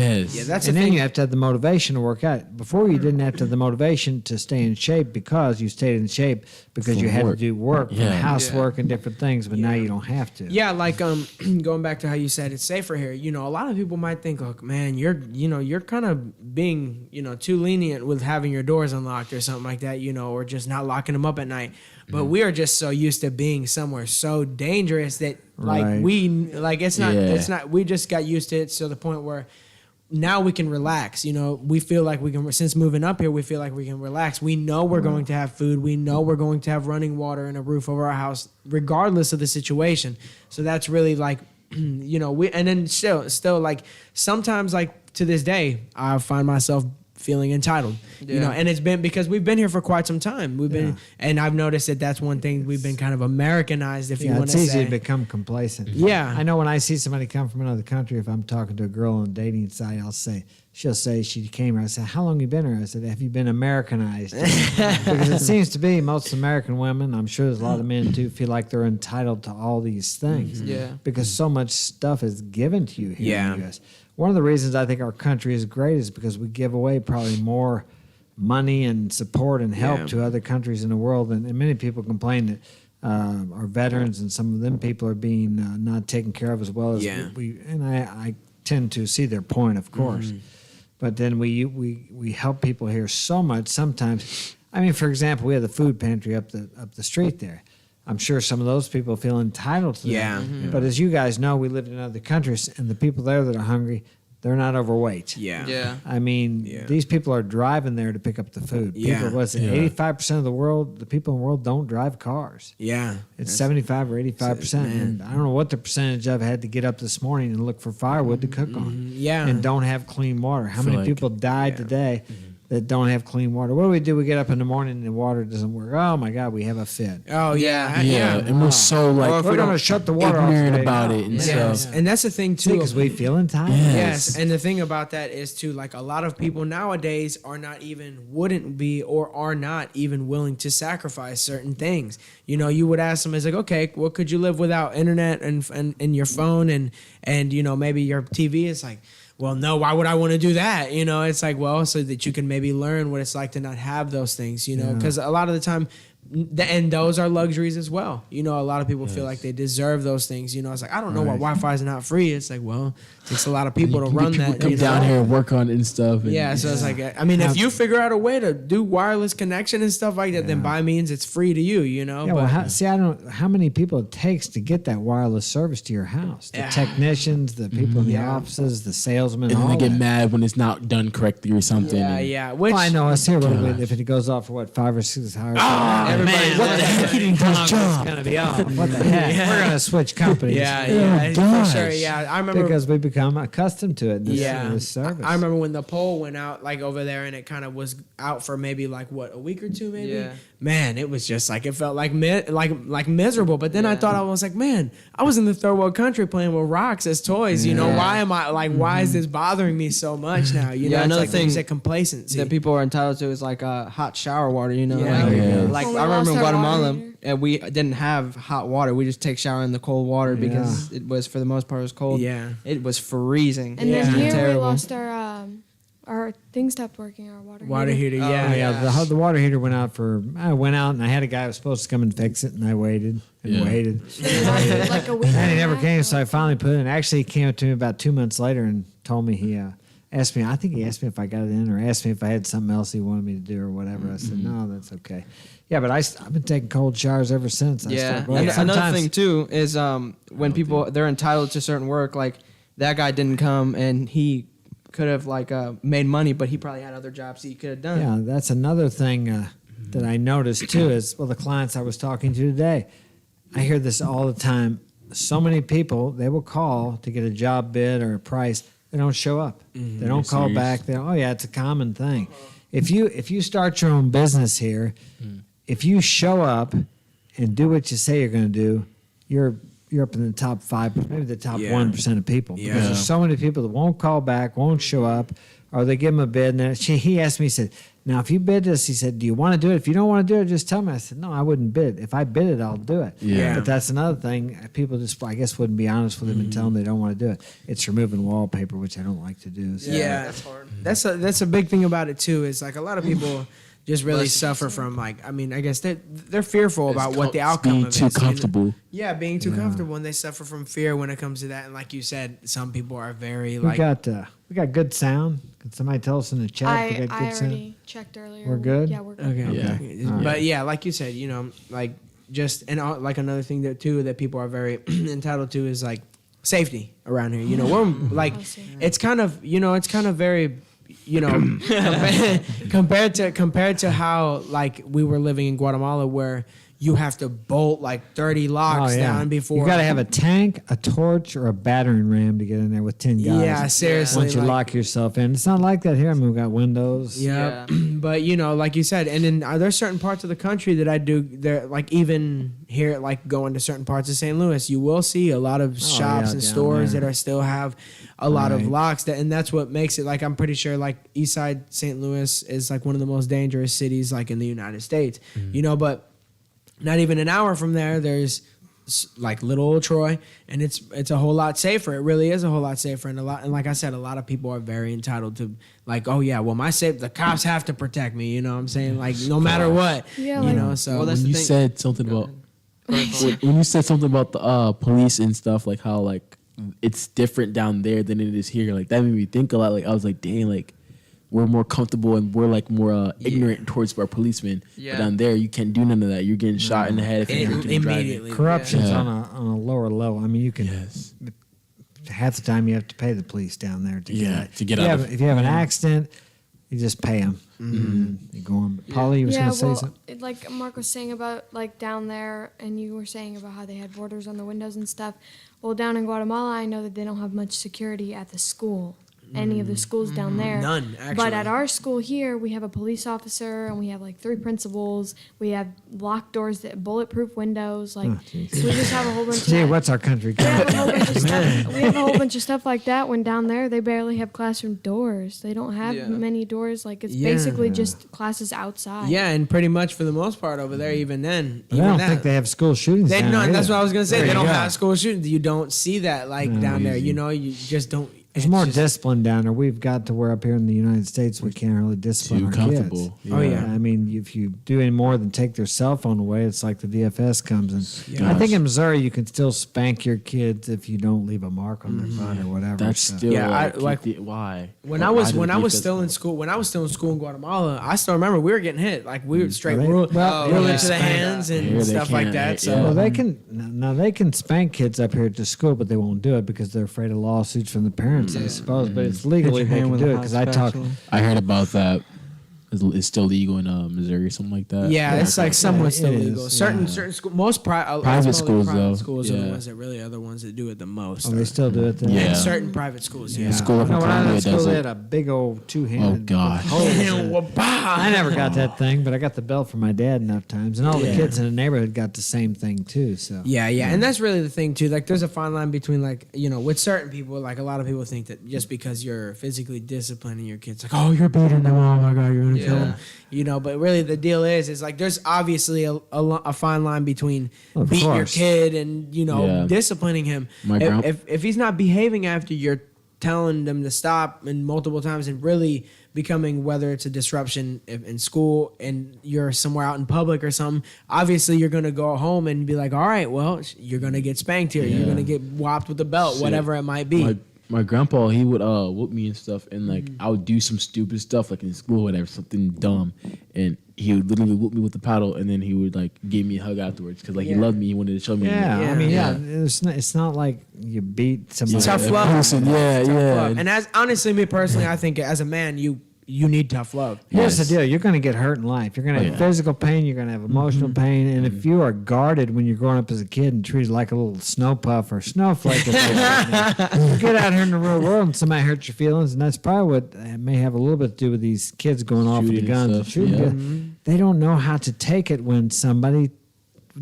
That's and then you have to have the motivation to work out. Before, you didn't have to have the motivation to stay in shape because you stayed in shape because you had to do work, housework, and different things. But now you don't have to. Yeah, like going back to how you said it's safer here. You know, a lot of people might think, "Look, man, you're kind of being, too lenient with having your doors unlocked or something like that, or just not locking them up at night." But we are just so used to being somewhere so dangerous that it's not. We just got used to it to the point where now we can relax. We feel like we can, since moving up here, we feel like we can relax. We know we're going to have food. We know we're going to have running water and a roof over our house, regardless of the situation. So that's really like. And then still like sometimes like to this day I find myself feeling entitled, and it's been because we've been here for quite some time. We've been, and I've noticed that that's one thing we've been kind of Americanized, if you want to say. It's easy to become complacent. Yeah. I know when I see somebody come from another country, if I'm talking to a girl on a dating site, she'll say she came here. I said, how long you been here? I said, have you been Americanized? Because it seems to be most American women, I'm sure there's a lot of men too, feel like they're entitled to all these things. Because so much stuff is given to you here in the U.S. One of the reasons I think our country is great is because we give away probably more money and support and help to other countries in the world. And many people complain that our veterans and some of them people are being not taken care of as well as we. And I tend to see their point, of course. But then we help people here so much sometimes. I mean, for example, we have the food pantry up the street there. I'm sure some of those people feel entitled to that. But as you guys know, we live in other countries, and the people there that are hungry, they're not overweight. I mean, these people are driving there to pick up the food. People, 85% of the people in the world don't drive cars. It's 75 or 85%. And I don't know what the percentage of had to get up this morning and look for firewood to cook on. And don't have clean water. How many people died today that don't have clean water? What do? We get up in the morning and the water doesn't work. Oh my God, we have a fit. And we're so like we're gonna shut the water off today. About it and stuff. And that's the thing too, because we feel entitled. Yes, and the thing about that is too, like a lot of people nowadays wouldn't be or are not even willing to sacrifice certain things. You would ask them, it's like, okay, well, could you live without internet and your phone and maybe your TV? It's like, well, no, why would I want to do that? It's like, well, so that you can maybe learn what it's like to not have those things, because a lot of the time, and those are luxuries as well. A lot of people feel like they deserve those things. It's like, I don't know why Wi-Fi is not free. It's like, well, it takes a lot of people to run that. Come down here and work on it and stuff. And, so it's like, I mean, if you figure out a way to do wireless connection and stuff like that, then by means it's free to you. Yeah, but I don't know how many people it takes to get that wireless service to your house. The technicians, the people in the offices, the salesmen, and then they get mad when it's not done correctly or something. Which, I know us here. If it goes off for 5 or 6 hours. Man, what the heck? He didn't do his job. It's gonna be off. What the heck? We're gonna switch companies. For sure. I remember because we become accustomed to it. This service. I remember when the poll went out, like over there, and it kind of was out for maybe like a week or two, maybe. Man, it was just like it felt like miserable. But then I thought, I was like, man, I was in the third world country playing with rocks as toys. Why am I like? Why is this bothering me so much now? Another like thing that complacency that people are entitled to is like hot shower water. Like I remember in lost our water Guatemala, heater. and we didn't have hot water. We just take shower in the cold water because it was, for the most part, it was cold. Yeah. It was freezing. And Yeah. then here Terrible. we lost our thing stopped working. Our Water heater, yeah. Yeah, the water heater went out I went out and I had a guy who was supposed to come and fix it, and I waited and Yeah. waited. It lasted like a week. And he never and a came, half. so I finally put it in. Actually, he came up to me about 2 months later and told me he asked me, I think he asked me if I got it in, or asked me if I had something else he wanted me to do or whatever. I said, no, that's okay. Yeah, but I've been taking cold showers ever since. Yeah. Well, And another sometimes- thing too is when people they're entitled to certain work. Like that guy didn't come, and he could have made money, but he probably had other jobs he could have done. Yeah, that's another thing that I noticed too is, well, the clients I was talking to today, I hear this all the time. So many people, they will call to get a job bid or a price. They don't show up. They don't call serious? back. Oh yeah, it's a common thing. If you start your own business here, if you show up and do what you say you're going to do, you're up in the top 5%, maybe the top Yeah. 1% of people. Yeah. Because there's so many people that won't call back, won't show up, or they give them a bid. And then he asked me, he said, now if you bid this, he said, do you want to do it? If you don't want to do it, just tell me. I said, no, I wouldn't bid. If I bid it, I'll do it. Yeah. But that's another thing. People just, I guess, wouldn't be honest with them and tell them they don't want to do it. It's removing wallpaper, which I don't like to do. So. Yeah, That's hard. That's a big thing about it too. Is like a lot of people just really suffer from I guess they're fearful about what the outcome being of too is, you know? comfortable. Yeah, being too comfortable, and they suffer from fear when it comes to that. And like you said, some people are very We like got good sound. Could somebody tell us in the chat if we got I good sound? already checked earlier. We're good? Yeah, we're good. okay, Yeah. okay. All right. But yeah, like you said, like just and like another thing that too that people are very entitled to is like safety around here. We're like I see. it's kind of very compared to how like we were living in Guatemala where you have to bolt like 30 locks down before You got to have a tank, a torch, or a battering ram to get in there with 10 guys. Yeah, seriously, Once you like- lock yourself in. It's not like that here. I mean, we got windows. Yeah, but like you said, and then there's certain parts of the country that I do there, like even here, like going to certain parts of St. Louis, you will see a lot of shops yeah, and down stores there. that are still have a lot of Right. locks. And that's what makes it like I'm pretty sure like Eastside St. Louis is like one of the most dangerous cities like in the United States. But not even an hour from there, there's like little old Troy, and it's a whole lot safer. It really is a whole lot safer, and like I said, a lot of people are very entitled to like, oh yeah, well the cops have to protect me. You know what I'm saying? Like no matter what. Yeah, You like- know. So Well, that's When the you thing. said something about when you said something about the police and stuff, like how like it's different down there than it is here, like that made me think a lot. Like I was like, dang, like we're more comfortable and we're like more ignorant towards our policemen. Yeah. But down there, you can't do none of that. You're getting shot in the head if you're drinking and driving. immediately. Corruption's Yeah. on a lower level. I mean, you can Yes. half the time you have to pay the police down there to Yeah, get to get if you out have, of- if you have an accident, you just pay them. You go on. Polly, you was Yeah, going to say well, something. like Mark was saying about like down there, and you were saying about how they had borders on the windows and stuff. Well, down in Guatemala, I know that they don't have much security at the school. Any of the schools down there. None, But actually. at our school here, we have a police officer, and we have like 3 principals. We have locked doors, that bulletproof windows. Like we just have a whole bunch Gee, of. what's our country? We have a whole bunch of stuff. We have a whole bunch of stuff like that. When down there, they barely have classroom doors. They don't have Yeah. many doors. Like it's Yeah. basically just classes outside. Yeah, and pretty much for the most part over there, even then, I even don't that, think they have school shootings. They down no, there that's either. what I was gonna say. There They you don't go. have school shootings. You don't see that like No, down there. easy. You just don't. There's it's more just- discipline down there. We've got to where up here in the United States we can't really discipline Too our comfortable. kids. Oh, yeah. I mean, if you do any more than take their cell phone away, it's like the DFS comes in. Yeah. I think in Missouri you can still spank your kids if you don't leave a mark on their butt or whatever. That's so. still Yeah, I- like, like- why? When Why I was do when the I was DFS still in come? school when I was still in school in Guatemala, I still remember we were getting hit. Like we were straight Are they- rule well, rule yeah. into the hands and Here they stuff like can't, that. So yeah. Well, they can now they can spank kids up here at the school, but they won't do it because they're afraid of lawsuits from the parents, I suppose. But it's legally Hit your they hand can with do a it hot because I talked. spatula. I heard about that. It's still legal in Missouri or something like that. yeah, it's like somewhat It still is, legal. yeah. Certain school, most private schools, though, schools are the yeah. ones that really are the ones that do it the most. Oh, they still do it. There? Yeah. And certain private schools, yeah. The school up in No, when I was Columbia in school, does they it. had a big old two-handed. Oh, God. holes in it. Wow. I never got that thing, but I got the belt from my dad enough times, and all the kids in the neighborhood got the same thing too. So Yeah, and that's really the thing too. Like, there's a fine line between, like, you know, with certain people, like a lot of people think that just because you're physically disciplining your kids, like, oh, you're beating them, oh my god, you're gonna kill them, you know. But really, the deal is like there's obviously a fine line between Of beating your course. kid and, you know, Yeah. disciplining him. If he's not behaving after you're telling them to stop and multiple times and really becoming, whether it's a disruption in school and you're somewhere out in public or something, obviously you're going to go home and be like, all right, well, you're going to get spanked here. You're going to get whopped with a belt, Shit. whatever it might be. My grandpa, he would whoop me and stuff, and like I would do some stupid stuff like in school or whatever, something dumb, and he would literally whoop me with the paddle, and then he would like give me a hug afterwards because like he loved me, he wanted to show me. yeah, Yeah. I mean, Yeah. it's not like you beat somebody. Tough love. Person, yeah, yeah. And as honestly, me personally, I think as a man, you need tough love. Here's Yes. the deal: you're going to get hurt in life. You're going to have yeah. physical pain. You're going to have emotional pain. And if you are guarded when you're growing up as a kid and treated like a little snow puff or snowflake, as they like now, you get out here in the real world and somebody hurts your feelings, and that's probably what may have a little bit to do with these kids going off with the Shooting and guns and stuff, shooting. yeah. They don't know how to take it when somebody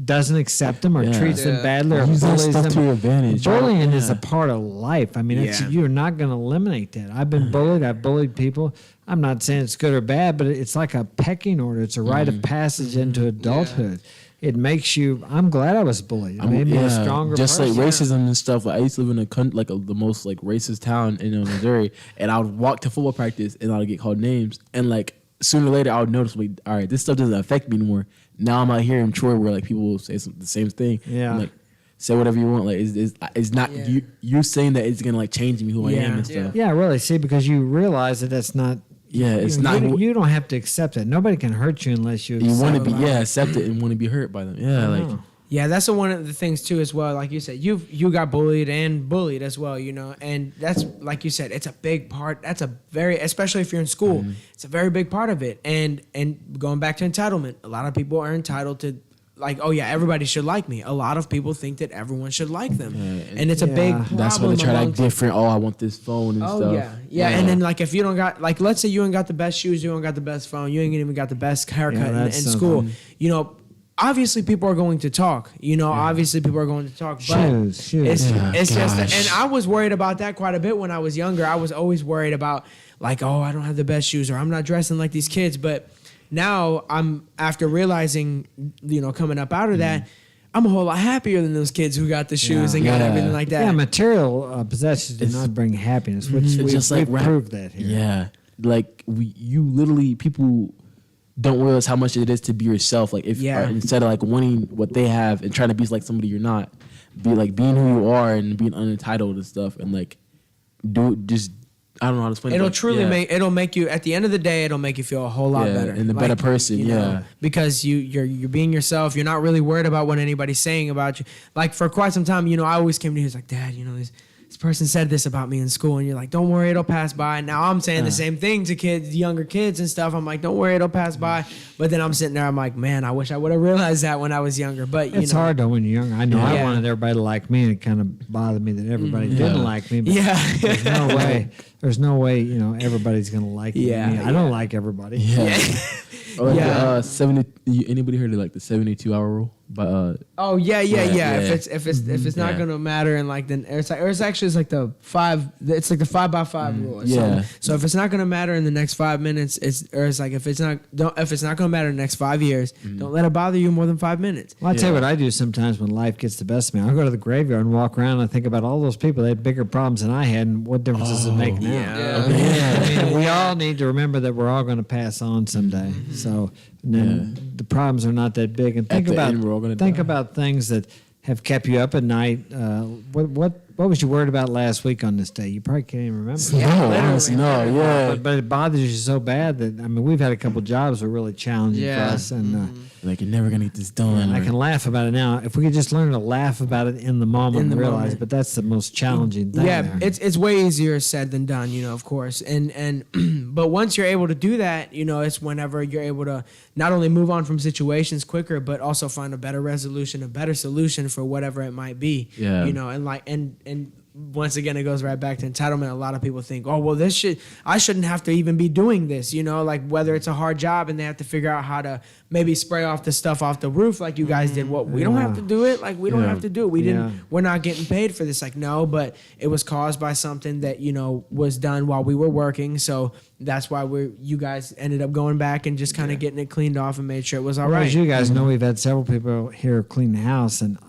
doesn't accept them or Yeah. treats them badly or Use that bullies stuff them. to your advantage. Bullying is Yeah. a part of life. I mean, it's, Yeah. you're not going to eliminate that. I've been bullied. I've bullied people. I'm not saying it's good or bad, but it's like a pecking order. It's a rite of passage into adulthood. It makes you. I'm glad I was bullied. It made me a stronger just person. like racism and stuff. Like I used to live in the most like racist town in Missouri, and I would walk to football practice and I would get called names, and like sooner or later I would notice, like, all right, this stuff doesn't affect me anymore. Now I'm out here in Troy where like people will say the same thing. Yeah. I'm like, say whatever you want. Like it's not you saying that it's gonna like change me who I am and stuff. Yeah, really. See, because you realize that that's not. Yeah, it's you, not. You don't have to accept it. Nobody can hurt you unless you. You want to be accept it. accept it and want to be hurt by them. Yeah, like Oh. Yeah, that's one of the things too as well. Like you said, you got bullied and bullied as well, you know, and that's like you said, it's a big part. That's a very, especially if you're in school, it's a very big part of it. And going back to entitlement, a lot of people are entitled to, like, oh yeah, everybody should like me. A lot of people think that everyone should like them, and it's a big Yeah. problem. that's why they try to among- act different. Oh, I want this phone and Oh stuff. yeah. And then like if you don't got, like, let's say you ain't got the best shoes, you don't got the best phone, you ain't even got the best haircut in that's school, something. you know. Obviously, people are going to talk. You know, obviously, people are going to talk. But Shoes. It's, Yeah, it's just, gosh. and I was worried about that quite a bit when I was younger. I was always worried about, like, oh, I don't have the best shoes, or I'm not dressing like these kids. But now I'm, after realizing, you know, coming up out of that, I'm a whole lot happier than those kids who got the shoes and got Yeah. everything like that. Yeah, material possessions do not bring happiness, which It's we, just like we've rap- proved that here. Yeah, like you literally people don't realize how much it is to be yourself. Like if instead of like wanting what they have and trying to be like somebody you're not, be like being who you are and being unentitled and stuff, and like do just I don't know how to explain. It'll it, but truly yeah. it'll make you, at the end of the day, it'll make you feel a whole lot Yeah, better and a better person, you know, yeah. because you're being yourself. You're not really worried about what anybody's saying about you. Like for quite some time, you know, I always came to you, he's like, Dad, you know, this person said this about me in school, and you're like, don't worry, it'll pass by. Now I'm saying the same thing to kids, younger kids and stuff. I'm like, don't worry, it'll pass by. But then I'm sitting there, I'm like, man, I wish I would have realized that when I was younger. But you It's know, hard though when you're young. I know I Yeah. wanted everybody to like me, and it kind of bothered me that everybody didn't like me. But Yeah. there's no way. There's no way. You know, everybody's gonna like me. Yeah, I don't like everybody. Yeah. Or Yeah. the 70. Anybody heard of like the 72-hour rule? But Oh yeah. Yeah. If it's not Yeah. gonna matter, and like then it's like the 5. It's like the 5x5 rule. Or Yeah. something. So if it's not gonna matter in the next 5 minutes, it's like if it's not gonna matter in the next 5 years, don't let it bother you more than 5 minutes. Well, I tell you what I do sometimes when life gets the best of me. I'll go to the graveyard and walk around and I think about all those people that had bigger problems than I had, and what difference does it make now? I mean, we all need to remember that we're all going to pass on someday. So and then the problems are not that big. And think the about end, we're all gonna die. about things that have kept you up at night. What was you worried about last week on this day? You probably can't even remember. But it bothers you so bad that I mean, we've had a couple jobs that were really challenging for us, and like you're never gonna get this done. and I or- can laugh about it now. If we could just learn to laugh about it in the moment In the and realize, moment. but that's the most challenging thing. Yeah, there. it's way easier said than done, you know, of course. And but once you're able to do that, you know, it's whenever you're able to not only move on from situations quicker, but also find a better resolution, a better solution for whatever it might be. Yeah. You know, and once again, it goes right back to entitlement. A lot of people think, oh, well, I shouldn't have to even be doing this, you know, like whether it's a hard job and they have to figure out how to maybe spray off the stuff off the roof like you guys did. Well, we don't have to do it. Like, we don't have to do it. We're not getting paid for this. Like, no, but it was caused by something that, you know, was done while we were working. So that's why you guys ended up going back and just kind of getting it cleaned off and made sure it was all right. As you guys know, we've had several people here clean the house, and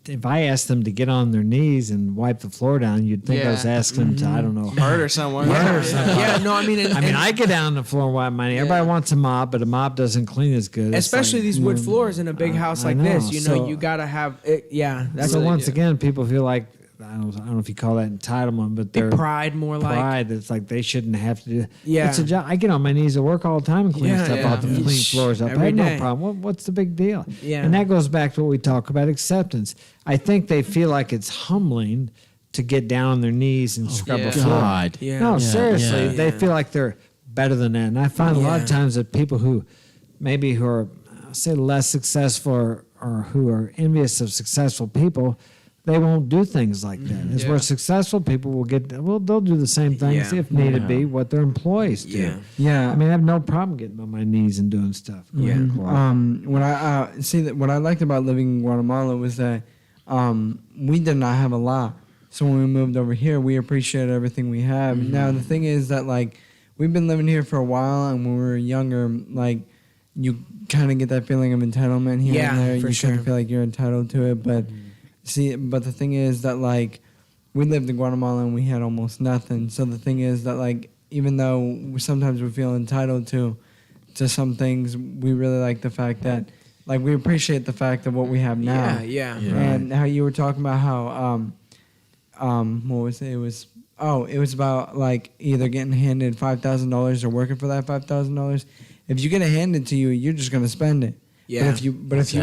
if I asked them to get on their knees and wipe the floor down, you'd think I was asking them to, I don't know, Murder someone. Yeah, no, I mean, I get down on the floor and wipe my knee. Everybody wants a mop, but a mop doesn't clean as good. Especially these wood floors in a big house like this. You know, you gotta have it. Yeah, that's so. Once again, people feel like I don't know if you call that entitlement, but they're pride more like pride. It's like they shouldn't have to do. Yeah, it's a job. I get on my knees at work all the time and clean stuff off and clean floors up. I have no day. problem. What's the big deal? Yeah, and that goes back to what we talk about acceptance. I think they feel like it's humbling to get down on their knees and scrub a floor. God. Yeah. No, seriously, they feel like they're better than that. And I find a lot of times that people who are, say, less successful or who are envious of successful people, they won't do things like that. As where successful people they'll do the same things if needed be, what their employees do. Yeah. I mean, I have no problem getting on my knees and doing stuff. Go ahead, Corey. What I liked about living in Guatemala was that we did not have a lot. So when we moved over here, we appreciated everything we have. Now the thing is that like we've been living here for a while, and when we were younger, like you kind of get that feeling of entitlement here and there. For you sure. kind of feel like you're entitled to it, but. But the thing is that, like, we lived in Guatemala and we had almost nothing. So the thing is that, like, even though sometimes we feel entitled to some things, we really like the fact that, like, we appreciate the fact of what we have now. Yeah. And how you were talking about how, what was it? It was about, like, either getting handed $5,000 or working for that $5,000. If you get it handed to you, you're just gonna spend it. Yeah. But if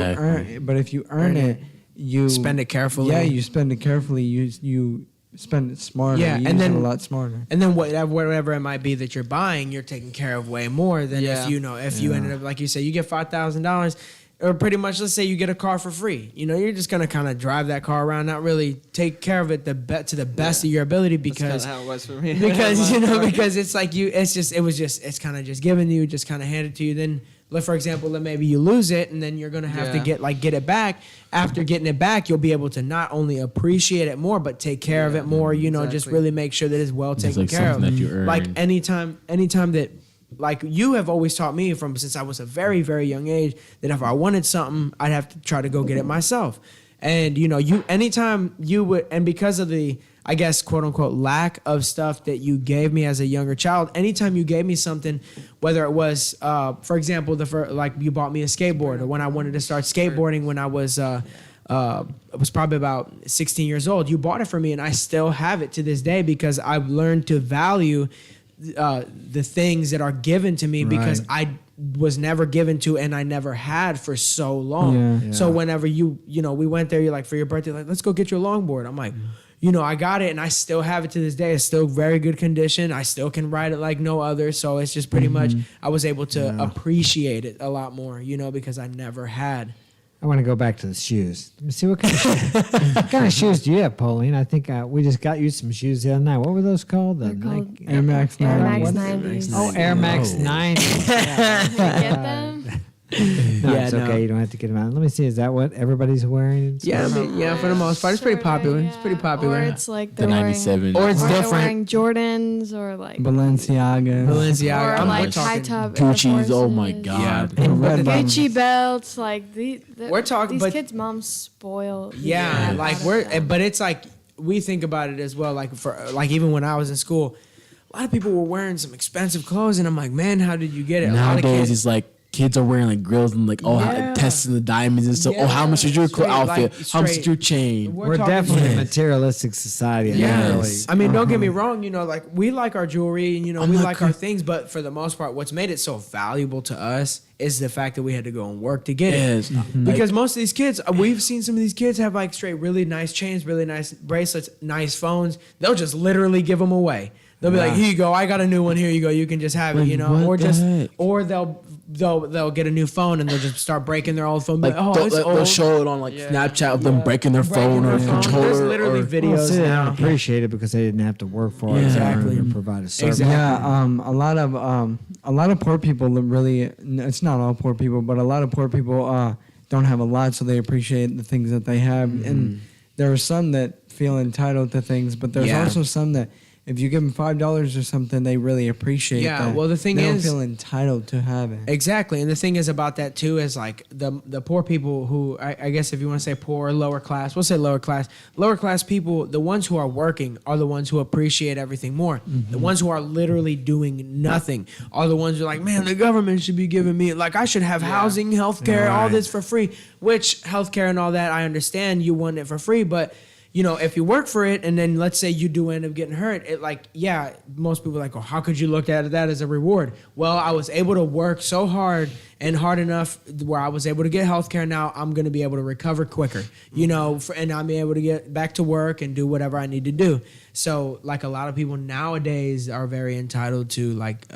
you earn it, you spend it carefully. Yeah, you spend it carefully. You spend it smarter. Yeah, you and use then it a lot smarter. And then whatever it might be that you're buying, you're taking care of way more than if you ended up, like you say, you get $5,000, or pretty much, let's say you get a car for free. You know, you're just gonna kind of drive that car around, not really take care of it to the best of your ability, because that's how it was for me. because it's like it's kind of just given to you, just kind of handed to you. Then, for example, then maybe you lose it, and then you're gonna have to get it back. After getting it back, you'll be able to not only appreciate it more, but take care of it more. You know, just really make sure that it's well taken care of. That you earn. Like anytime that, like you have always taught me from since I was a very, very young age, that if I wanted something, I'd have to try to go get it myself. And anytime you would, and because of the, I guess, quote unquote, lack of stuff that you gave me as a younger child, anytime you gave me something, whether it was, for example, like you bought me a skateboard, or when I wanted to start skateboarding when I was probably about 16 years old, you bought it for me, and I still have it to this day because I've learned to value the things that are given to me because I was never given to and I never had for so long. Yeah. So whenever we went there, you're like, for your birthday, like, let's go get you a longboard. I'm like, I got it and I still have it to this day. It's still very good condition. I still can ride it like no other. So it's just pretty much, I was able to appreciate it a lot more, because I never had. I want to go back to the shoes. Let me see what kind of shoes do you have, Pauline? I think we just got you some shoes the other night. What were those called? They're called Air Max 90s. Air Max 90s. Oh, Air Max 90s. Yeah. Get them? It's okay. You don't have to get them out. Let me see. Is that what everybody's wearing? Yeah, for the most part, it's pretty popular. It's pretty popular. Or it's like the 97. Or it's they're different. wearing Jordans or like Balenciaga. or like talking high top Gucci's. Air Oh my Forces. God. Red Gucci belts, like we're talking, these but kids' moms spoil. yeah, like but it's like we think about it as well. Like for even when I was in school, a lot of people were wearing some expensive clothes, and I'm like, man, how did you get it? Nowadays, it's like kids are wearing like grills and like testing the diamonds and stuff. Yeah. Oh, how much is your outfit? Like, how much is your chain? We're definitely a materialistic society. Yes. I mean, don't get me wrong. Like we like our jewelry and we like our things, but for the most part, what's made it so valuable to us is the fact that we had to go and work to get it. Because most of these kids, we've seen some of these kids have like straight really nice chains, really nice bracelets, nice phones. They'll just literally give them away. They'll be like, Yeah. here you go, I got a new one, here you go, you can just have it, Like, you know, what or the just, heck? or they'll get a new phone and they'll just start breaking their old phone. Like It's they'll old. show it on like Snapchat of them breaking their phone or Breaking their phone. controller. There's literally or, videos Well, see, they now. don't appreciate it because they didn't have to work for it. Exactly. Or provide a service. Exactly. Yeah, a lot of poor people that really, it's not all poor people, but a lot of poor people don't have a lot, so they appreciate the things that they have. And there are some that feel entitled to things, but there's Yeah. also some that if you give them $5 or something, they really appreciate Yeah, that. well, the thing they is- don't feel entitled to have it. Exactly, and the thing is about that too is like the poor people who I guess if you want to say poor or lower class, we'll say lower class people, the ones who are working are the ones who appreciate everything more. The ones who are literally doing nothing are the ones who are like, man, the government should be giving me like I should have housing, healthcare, all Right. this for free. Which healthcare and all that I understand you want it for free, but you know, if you work for it and then let's say you do end up getting hurt, it like, yeah, most people are like, oh, how could you look at that as a reward? Well, I was able to work so hard and hard enough where I was able to get health care. Now I'm going to be able to recover quicker, you know, and I'll be able to get back to work and do whatever I need to do. So like a lot of people nowadays are very entitled to like,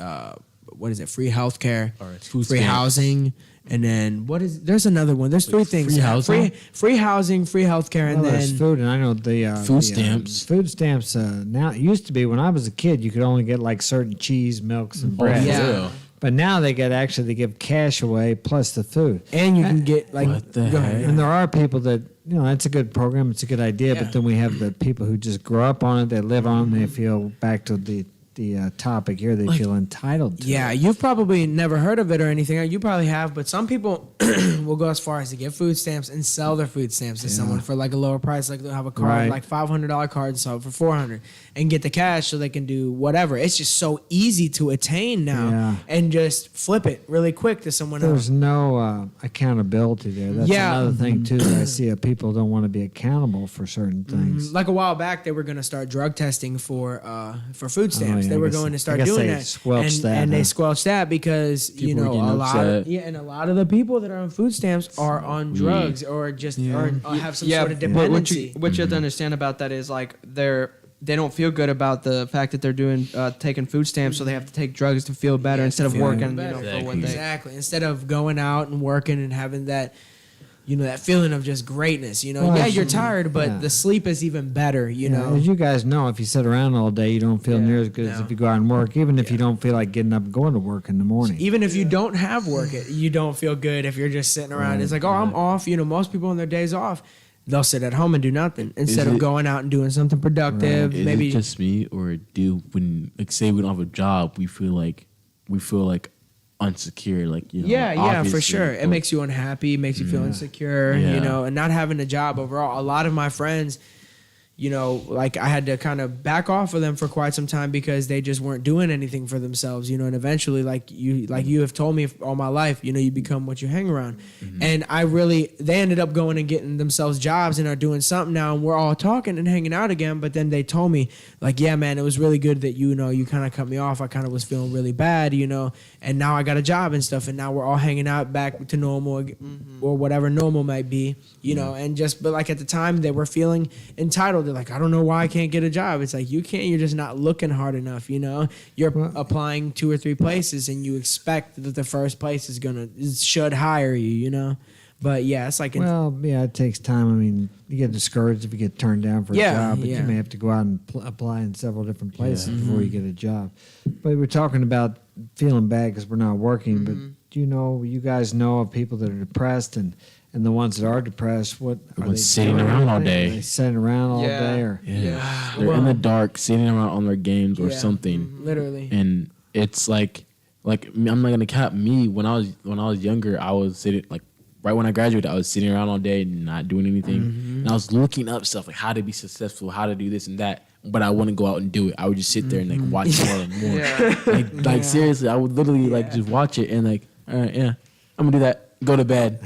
what is it? Free health care, Or food free stamps. housing. And then there's another one. There's three things. free housing? Free housing, free healthcare, and Well, there's then food, and I know the Food stamps. Food stamps. Now it used to be when I was a kid, you could only get like certain cheese, milks, and bread. yeah. But now they give cash away plus the food. and you can get like What the go ahead. heck? And there are people that, you know, that's a good program, it's a good idea, Yeah. but then we have the people who just grow up on it, they live on it, they feel back to the topic here, they feel entitled to Yeah, it. you've probably never heard of it or anything. You probably have, but some people will go as far as to get food stamps and sell their food stamps to someone for like a lower price. Like they'll have a card, Right. like $500 card, sell it for $400, and get the cash so they can do whatever. It's just so easy to attain now, Yeah. and just flip it really quick to someone There's else. no accountability there. That's Yeah. another thing too that I see. People don't want to be accountable for certain things. Like a while back, they were going to start drug testing for food stamps. yeah, they I were guess- going to I start guess doing they that, squelched and, that, and huh? they squelched that because you People were know getting a lot, upset. and a lot of the people that are on food stamps are on drugs or just or have some sort of but dependency. what you have to understand about that is like they don't feel good about the fact that they're doing taking food stamps, so they have to take drugs to feel better instead of feel working, better. you know, for what they. Exactly. Instead of going out and working and having that, you know, that feeling of just greatness. You know, Well, yeah, it's- you're tired, but yeah. the sleep is even better. You Yeah, know. as you guys know, if you sit around all day, you don't feel Yeah. near as good as No. if you go out and work. Even if you don't feel like getting up and going to work in the morning. Even if you don't have work, you don't feel good if you're just sitting around. It's like, oh, I'm off. You know, most people on their days off, they'll sit at home and do nothing instead of it- going out and doing something productive. Is Maybe it just me, or do when like say we don't have a job, we feel like unsecure, like you know? yeah, for obviously, sure. It but- makes you unhappy, it makes you feel insecure, Yeah. you know, and not having a job overall. A lot of my friends, you know, like I had to kind of back off of them for quite some time because they just weren't doing anything for themselves, you know, and eventually like you have told me all my life, you know, you become what you hang around. And they ended up going and getting themselves jobs and are doing something now, and we're all talking and hanging out again. But then they told me like, yeah, man, it was really good that, you know, you kind of cut me off. I kind of was feeling really bad, you know, and now I got a job and stuff, and now we're all hanging out back to normal or whatever normal might be, you know, and just, but like at the time they were feeling entitled. They're like, I don't know why I can't get a job. It's like, you can't, you're just not looking hard enough, you know? You're applying 2 or 3 places and you expect that the first place should hire you, you know? But yeah, it's like, Well, yeah, it takes time. I mean, you get discouraged if you get turned down for Yeah, a job, but yeah. you may have to go out and apply in several different places before you get a job. But we're talking about feeling bad because we're not working. But do you guys know of people that are depressed and the ones that are depressed? What are ones they sitting doing? around all Are day. they sitting around all Yeah. day, or Yeah. They're in the dark, sitting around on their games or Yeah. something, literally. and it's like I'm not gonna cap me. When I was younger, I was sitting like right when I graduated, I was sitting around all day, not doing anything, and I was looking up stuff like how to be successful, how to do this and that. But I wouldn't go out and do it. I would just sit there and like watch more and more. Yeah. Like seriously, I would literally like just watch it and like, all right, yeah, I'm gonna do that. Go to bed.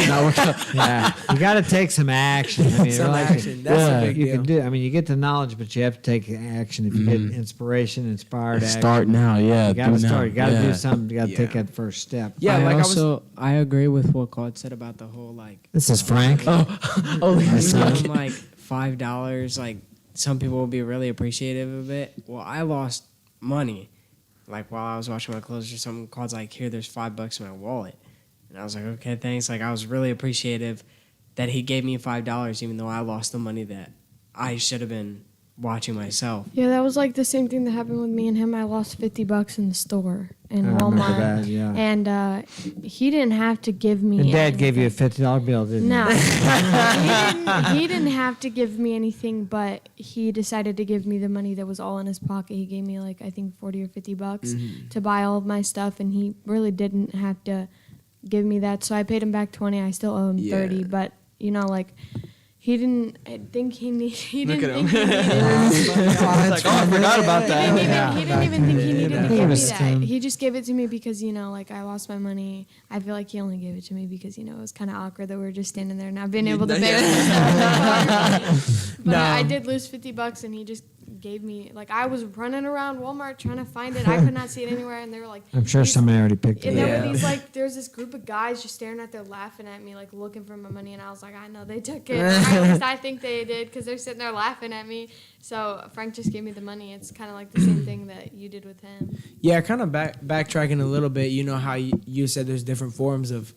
Not work out. yeah, you got to take some action. I mean, Some really, action. That's a big you deal. can do. I mean, you get the knowledge, but you have to take action. If you get inspiration, inspired action, Start now, yeah. You got to do now. start. You got to Yeah. do something. You got to Yeah. take that first step. Yeah, I like also I agree with what Claude said about the whole like This is Frank. Oh, even like $5, like some people will be really appreciative of it. Well, I lost money. Like while I was washing my clothes or something, Claude's like, here, there's $5 in my wallet. And I was like, okay, thanks. Like I was really appreciative that he gave me $5, even though I lost the money that I should have been watching myself. Yeah, that was like the same thing that happened with me and him. I lost $50 in the store in I remember Walmart. that, yeah. And he didn't have to give me And Dad gave you a anything. $50 bill, didn't No, he? he didn't have to give me anything, but he decided to give me the money that was all in his pocket. He gave me like I think $40 or $50 to buy all of my stuff, and he really didn't have to give me that. So I paid him back 20. I still owe him 30, but you know, like he didn't think he needed. He Look didn't at think him. he needed that. Like, oh, I forgot about that. He didn't even think he needed to He give me was that. scared. He just gave it to me because, you know, like I lost my money. I feel like he only gave it to me because, you know, it was kind of awkward that we were just standing there not being able to pay But I did lose $50 and he just gave me, like I was running around Walmart trying to find it. I could not see it anywhere, and they were like, I'm sure somebody already picked and it there up. were these like, there's this group of guys just staring out there laughing at me, like looking for my money, and I was like, I know they took it. Or at least I think they did, because they're sitting there laughing at me. So Frank just gave me the money. It's kind of like the same thing that you did with him. Yeah, kind of backtracking a little bit. You know how you said there's different forms of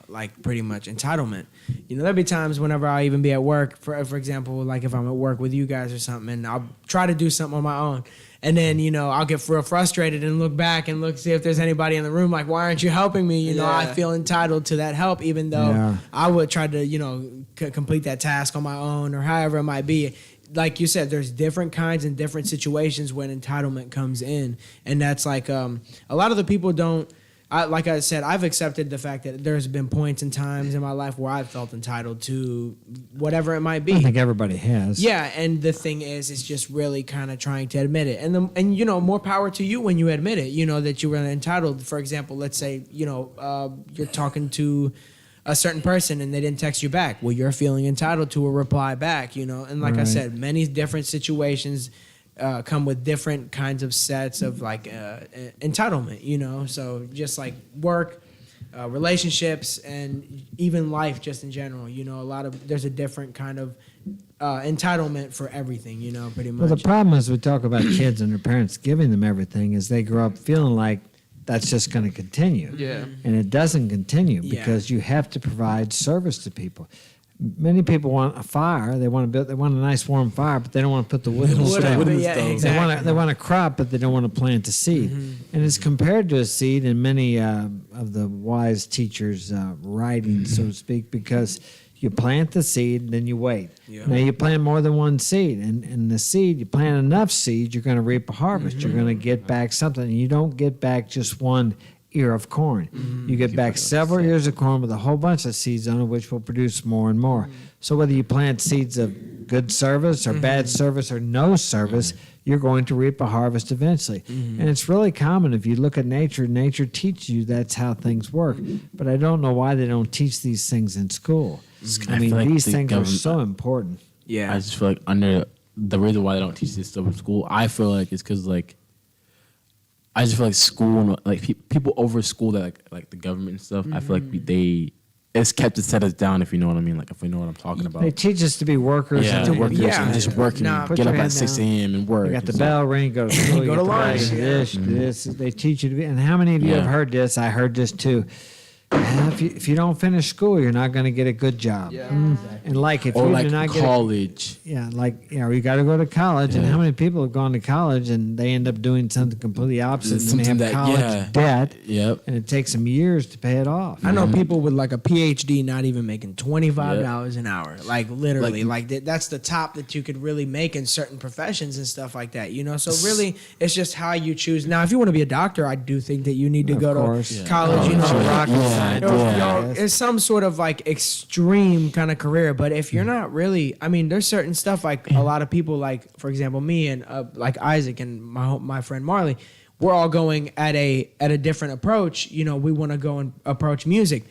like pretty much entitlement. You know, there'll be times whenever I even be at work, for example, like if I'm at work with you guys or something, and I'll try to do something on my own. And then, you know, I'll get real frustrated and look back and see if there's anybody in the room. Like, why aren't you helping me? You know, I feel entitled to that help, even though I would try to, you know, complete that task on my own or however it might be. Like you said, there's different kinds and different situations when entitlement comes in. And that's like a lot of the people don't. Like I said, I've accepted the fact that there's been points and times in my life where I've felt entitled to whatever it might be. I think everybody has. Yeah, and the thing is, it's just really kind of trying to admit it, and you know, more power to you when you admit it. You know that you were entitled. For example, let's say you know you're talking to a certain person and they didn't text you back. Well, you're feeling entitled to a reply back. You know, and like I said, many different situations come with different kinds of sets of like entitlement. You know, so just like work. Relationships and even life just in general, you know, there's a different kind of entitlement for everything, you know, pretty much. Well, the problem is we talk about kids and their parents giving them everything is they grow up feeling like that's just going to continue. Yeah. And it doesn't continue because you have to provide service to people. Many people want a fire. They want a nice warm fire, but they don't want to put the wood in the stove. Exactly. They want a crop, but they don't want to plant a seed. And it's compared to a seed in many of the wise teachers' writings, so to speak, because you plant the seed, then you wait. Yeah. Now you plant more than one seed, and the seed, you plant enough seed, you're going to reap a harvest. You're going to get back something. And you don't get back just one ear of corn. You get back several ears of corn with a whole bunch of seeds on it, which will produce more and more. So whether you plant seeds of good service or bad service or no service, you're going to reap a harvest eventually. And it's really common if you look at nature. Nature teaches you that's how things work. But I don't know why they don't teach these things in school. I mean, like these the things are government- so important. Yeah. I just feel like under the reason why they don't teach this stuff in school, I feel like it's because like I just feel like school, like people over school that like the government and stuff. I feel like it's kept to set us down, if you know what I mean. Like if we know what I'm talking about. They teach us to be workers. Yeah, and to workers Yeah. and just working. Nah, and put get your up hand at 6 down. a.m. and work. You got the and bell ring, go to school, Go to lunch, this. They teach you to be. And how many of you have heard this? I heard this too. If you don't finish school, you're not going to get a good job. Yeah. And like if or you like do not college. you got to go to college. And how many people have gone to college and they end up doing something completely opposite? And they Something have that- college debt. Yep. And it takes them years to pay it off. I know people with like a PhD not even making $25 an hour. Like literally, that's the top that you could really make in certain professions and stuff like that. You know, so really, it's just how you choose. Now, if you want to be a doctor, I do think that you need to go to college. You know, Rocket science. it's some sort of like extreme kind of career. But if you're not really, I mean, there's certain stuff like a lot of people, like for example, me and like Isaac and my friend Marley. We're all going at a different approach. You know, we want to go and approach music.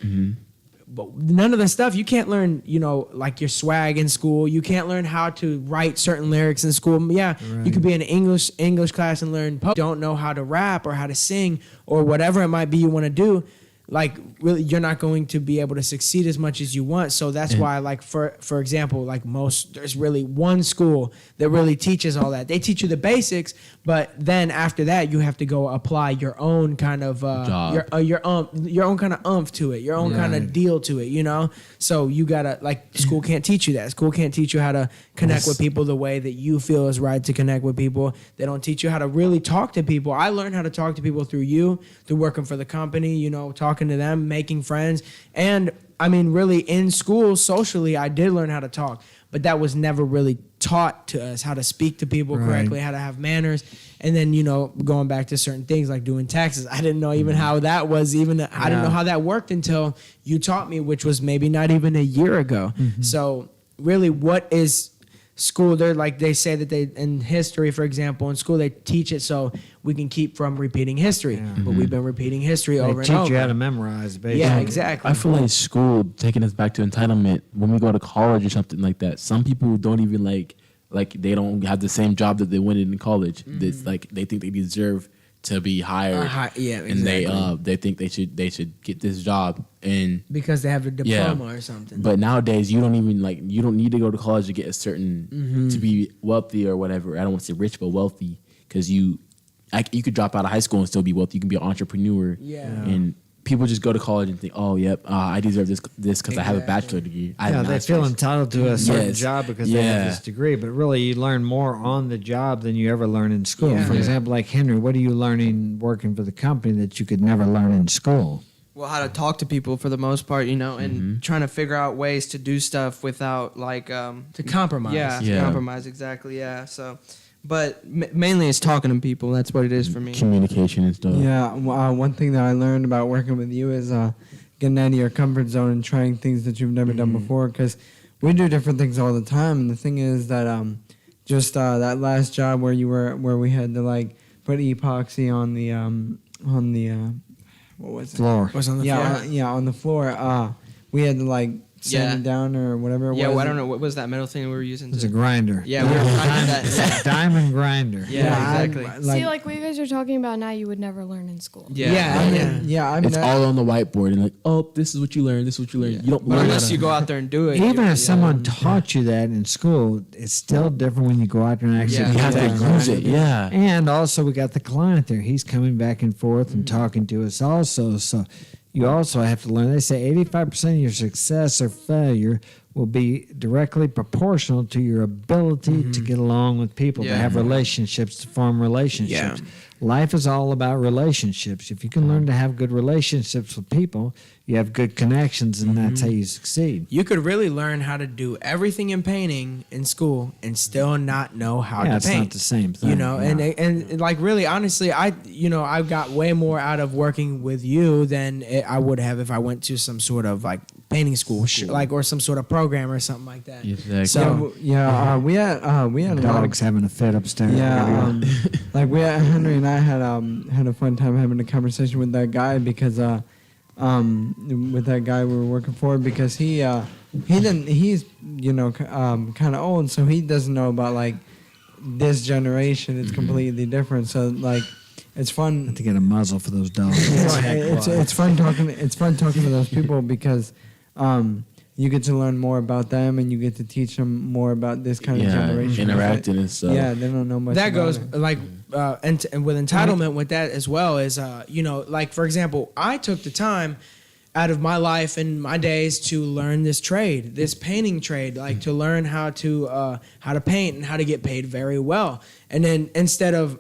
But none of the stuff you can't learn, you know, like your swag in school. You can't learn how to write certain lyrics in school. Yeah, you could be in an English class and learn. Don't know how to rap or how to sing or whatever it might be you want to do. like really you're not going to be able to succeed as much as you want. So that's why, like for example, like there's really one school that really teaches all that. They teach you the basics, but then after that you have to go apply your own kind of your own kind of umph to it, your own kind of deal to it, you know. So you gotta, like, school can't teach you that. School can't teach you how to connect with people the way that you feel is right to connect with people. They don't teach you how to really talk to people. I learned how to talk to people through you, through working for the company, you know, talking to them, making friends. And I mean, really in school, socially, I did learn how to talk, but that was never really taught to us, how to speak to people correctly, how to have manners. And then, you know, going back to certain things like doing taxes, I didn't know even how that was I didn't know how that worked until you taught me, which was maybe not even a year ago. So really, what is school? They're like, they say that they, in history, for example, in school, they teach it so we can keep from repeating history. But we've been repeating history over and over. They teach you how to memorize, basically. Yeah, exactly. I feel like school, taking us back to entitlement, when we go to college or something like that, some people don't even like they don't have the same job that they wanted in college. It's like they think they deserve to be hired. And they think they should get this job, and because they have a diploma or something. But nowadays you don't need to go to college to get a certain to be wealthy or whatever. I don't want to say rich, but wealthy, because you could drop out of high school and still be wealthy. You can be an entrepreneur. And people just go to college and think, oh, yep, I deserve this because I have a bachelor degree. They feel entitled to a certain job because they have this degree, but really you learn more on the job than you ever learn in school. For example, like Henry, what are you learning working for the company that you could never learn in school? Well, how to talk to people for the most part, you know, and trying to figure out ways to do stuff without like to compromise. Yeah, compromise, exactly. Yeah, so. But mainly it's talking to people. That's what it is for me. Communication and stuff. Yeah, one thing that I learned about working with you is getting out of your comfort zone and trying things that you've never done before. Because we do different things all the time. And the thing is that just that last job where we had to like put epoxy on the what was it? Floor. Was on the floor. Yeah, on the floor. We had to like sand it down or whatever it was. Yeah, well, I don't know. What was that metal thing we were using? It's a grinder. Yeah, we were grinding that. It's a diamond grinder. Yeah, exactly. See, like what you guys are talking about now, you would never learn in school. It's all on the whiteboard and like, oh, this is what you learn. This is what you learn. You don't learn unless you go out there and do it. Even if someone taught you that in school, it's still different when you go out there and actually you have to use it. Yeah. And also, we got the client there. He's coming back and forth and talking to us also. So you also have to learn. They say 85% of your success or failure will be directly proportional to your ability to get along with people, to have relationships, to form relationships. Life is all about relationships. If you can learn to have good relationships with people, you have good connections, and that's how you succeed. You could really learn how to do everything in painting in school and still not know how to paint. It's not the same thing. You know, and like really, honestly, I got way more out of working with you than I would have if I went to some sort of like painting school, like, or some sort of program or something like that. Exactly. So we had a Dog's having a fit upstairs. Yeah, like Henry and I had a fun time having a conversation with that guy because with that guy we were working for, because he's kind of old, so he doesn't know about like this generation. It's completely different. So like it's fun to get a muzzle for those dogs. It's fun talking to those people because you get to learn more about them and you get to teach them more about this kind of generation. Interacting and stuff. Yeah, they don't know much. That about goes it. like and with entitlement with that as well is like for example, I took the time out of my life and my days to learn this trade, this painting trade, like to learn how to paint and how to get paid very well. And then instead of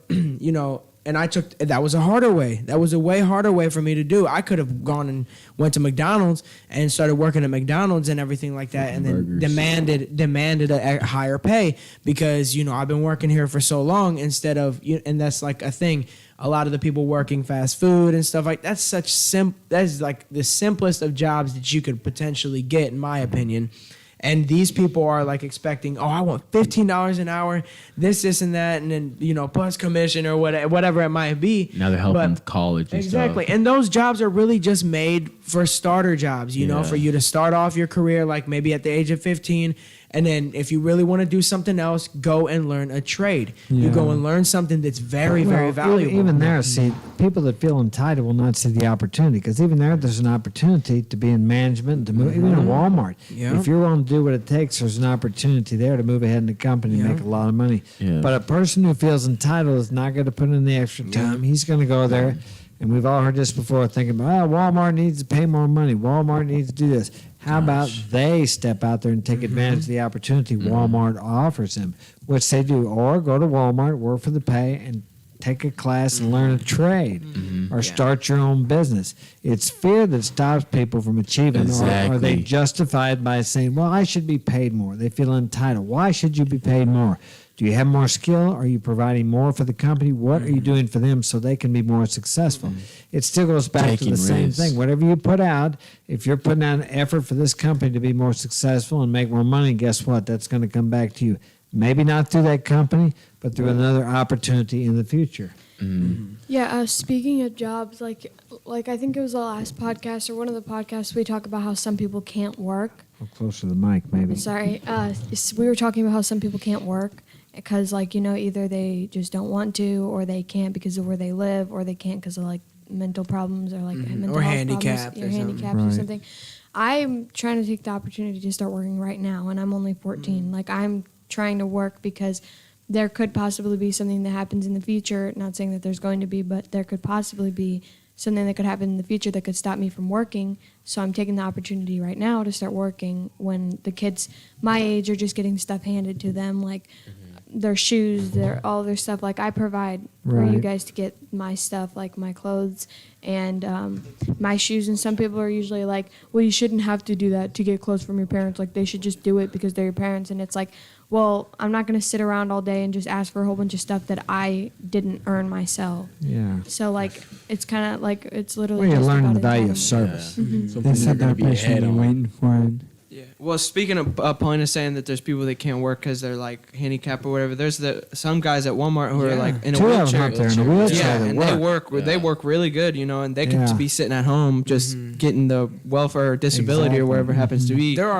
and that was a harder way. That was a way harder way for me to do. I could have gone and went to McDonald's and started working at McDonald's and everything like that, and then demanded a higher pay because I've been working here for so long. Instead of and that's like a thing. A lot of the people working fast food and stuff like that's that's like the simplest of jobs that you could potentially get, in my opinion. And these people are like expecting, I want $15 an hour, this, and that, and then plus commission or whatever it might be. Now they're helping college. And exactly, stuff. and those jobs are really just made for starter jobs, you know, for you to start off your career like maybe at the age of 15. And then if you really want to do something else, go and learn a trade. You go and learn something that's very, very valuable. Even there, see, people that feel entitled will not see the opportunity, because even there's an opportunity to be in management, to move, even in Walmart. Yeah. If you're willing to do what it takes, there's an opportunity there to move ahead in the company and make a lot of money. Yeah. But a person who feels entitled is not going to put in the extra time. He's going to go there. And we've all heard this before, thinking about, Walmart needs to pay more money. Walmart needs to do this. How about they step out there and take advantage of the opportunity Walmart offers them, which they do, or go to Walmart, work for the pay, and take a class and learn a trade, or start your own business. It's fear that stops people from achieving, or they justify it by saying, well, I should be paid more. They feel entitled. Why should you be paid more? Do you have more skill? Are you providing more for the company? What are you doing for them so they can be more successful? It still goes back to the same thing. Whatever you put out, if you're putting out an effort for this company to be more successful and make more money, guess what? That's going to come back to you. Maybe not through that company, but through another opportunity in the future. Yeah, speaking of jobs, like I think it was the last podcast or one of the podcasts, we talk about how some people can't work. Closer to the mic, maybe. Sorry. We were talking about how some people can't work because, like, you know, either they just don't want to, or they can't because of where they live, or they can't because of, like, mental problems, or, like, mental Or health handicapped problems, or something. handicapped or Right. something. I'm trying to take the opportunity to start working right now, and I'm only 14. Like, I'm trying to work because there could possibly be something that happens in the future. Not saying that there's going to be, but there could possibly be something that could happen in the future that could stop me from working. So I'm taking the opportunity right now to start working when the kids my age are just getting stuff handed to them, like their shoes, all their stuff. Like, I provide for you Right. guys to get my stuff, like my clothes and my shoes. And some people are usually like, well, you shouldn't have to do that to get clothes from your parents. Like, they should just do it because they're your parents. And it's like, well, I'm not going to sit around all day and just ask for a whole bunch of stuff that I didn't earn myself. Yeah. So, like, it's kind of like, it's literally Well, you're just learning about the value of entitlement. service. Some They people are set going to that be pressure ahead and you're on. waiting for it. Yeah. Well, speaking of a point of saying that there's people that can't work because they're like handicapped or whatever. There's some guys at Walmart who are like in a Two of them wheelchair. out there in a wheelchair. Yeah, that and work. they work really good, you know, and they could Yeah. be sitting at home just getting the welfare or disability Exactly. or whatever happens to be. There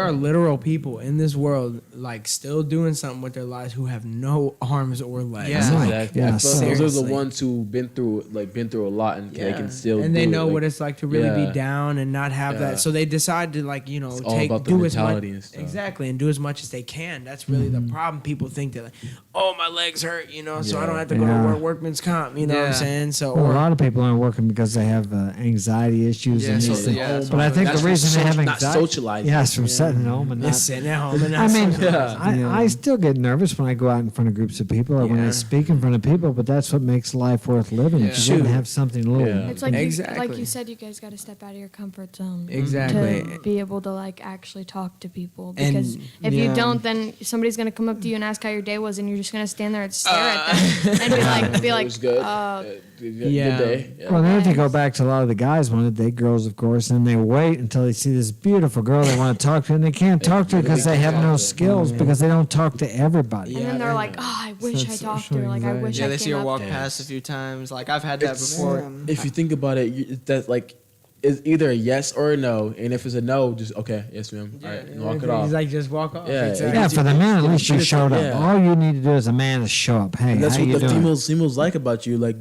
are literal people in this world like still doing something with their lives who have no arms or legs. Yeah. Right. Exactly. Yeah, I feel like those are the seriously. ones who been through a lot, and they can still and they do it, know like, what it's like to really yeah. be down and not have Yeah. that. So they decide to, like, you know, It's all about the do as much mentality and stuff. exactly and do as much as they can. That's really the problem. People think that, like, oh, my legs hurt, you know, so I don't have to go Yeah. to work workman's comp. You know what I'm Yeah. saying? So Well, a or lot of people aren't working because they have anxiety issues Yeah, and so- these things. yeah, But I think That's the reason they have not anxiety, socializing. yes, from sitting at home and just not. sitting at home and I not mean, socializing. I still get nervous when I go out in front of groups of people or when I Yeah. speak in front of people, but that's what makes life worth living. Yeah. If you didn't Shoot. have something a little. Yeah. It's like Exactly. like you said, you guys got to step out of your comfort zone Exactly. to be able to, like, actually talk to people. And- Because if yeah. you don't, then somebody's gonna come up to you and ask how your day was, and you're just gonna stand there and stare at them and be It like, was good. Yeah. Good day. Yeah. Well, then if you go back to a lot of the guys want to date girls, of course, and they wait until they see this beautiful girl they want to talk to, and they can't talk to her because they have no skills because they don't talk to everybody. and then they're like, oh, I wish I That's talked to her. Like, I social wish Yeah, I they came see her up walk to her. past a few times. Like, I've had that before. If you think about it, that's like it's either a yes or a no, and if it's a no, just okay, yes, ma'am. All right, and walk it off. He's like, just walk off. Yeah, Exactly. Yeah, for the man, at least you showed up. Yeah. All you need to do as a man is show up. Hey, And that's how what you the doing? females like about you. Like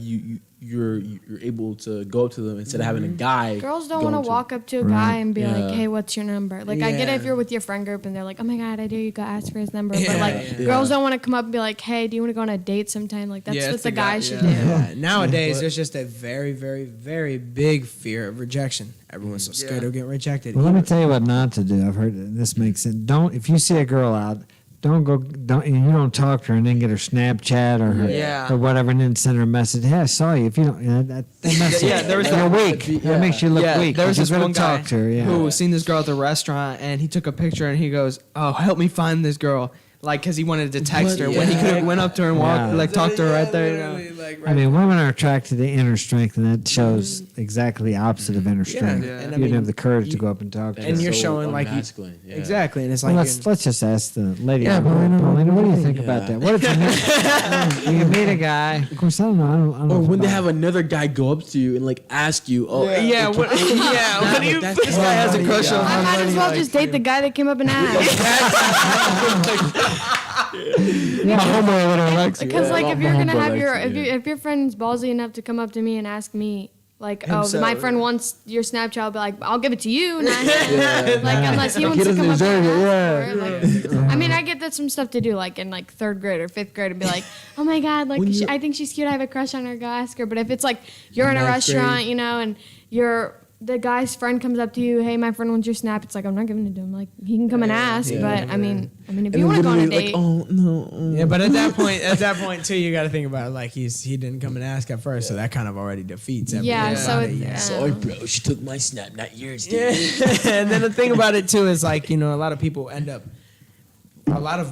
you're able to go up to them instead of having a guy. Girls don't going want to to walk up to a Right. guy and be Yeah. like, hey, what's your number? Like, I get it Yeah. if you're with your friend group and they're like, oh my God, I dare you go ask for his number. Yeah. But, like, Yeah. girls don't want to come up and be like, hey, do you want to go on a date sometime? Like, that's Yeah, what it's the the guy- guy should yeah. do. Yeah. Nowadays, there's just a very, very, very big fear of rejection. Everyone's so scared Yeah. of getting rejected. Well, let me tell you what not to do. I've heard this makes sense. Don't if you see a girl out, don't and you don't talk to her and then get her Snapchat or her Yeah. or whatever and then send her a message. Hey, I saw you. If you don't, that messes Yeah, there was you're that- weak. That makes you look weak. there was You this better one guy talk to her. Yeah. who seen this girl at the restaurant, and he took a picture, and he goes, "Oh, help me find this girl." Like, because he wanted to text her when he could have went up to her and walked, Yeah. like, talked to her right there. You know? like, I mean, women are attracted to inner strength, and that shows exactly the opposite of inner strength. Yeah. And You I didn't mean, have the courage to you- go up and talk to and her. you're showing like you, masculine. Yeah. exactly, and it's Well, like let's just ask the lady. Yeah, Paulina, what do you think Yeah. about that? What if you meet a guy? Of course, I don't know. I don't know Or if when they about- have another guy go up to you and like ask you, oh yeah, what, yeah, what do you? This guy has a crush on I might as well like, just date the guy that came up and asked. My homeboy literally likes you. Because like if my you're gonna homeboy have likes your it, if your friend's ballsy enough to come up to me and ask me like, oh, Himself. my friend wants your Snapchat, I'll be like, I'll give it to you. Not like unless he wants to doesn't come up and deserve it, ask for it. Like, I mean, I get that's some stuff to do, like in like 3rd grade or 5th grade, and be like, oh my god, like I think she's cute. I have a crush on her. Go ask her. But if it's like you're in a 9th restaurant, grade. you know, and the guy's friend comes up to you, hey, my friend wants your Snap. It's like I'm not giving it to him. Like he can come and ask, but I mean, if you want to go on a date, like, oh no. Yeah, but at that point too, you got to think about it, like he didn't come and ask at first, so that kind of already defeats everything. yeah. about So it, it's, Sorry, bro. She took my snap, not yours, dude. Yeah. And then the thing about it too is like, you know, a lot of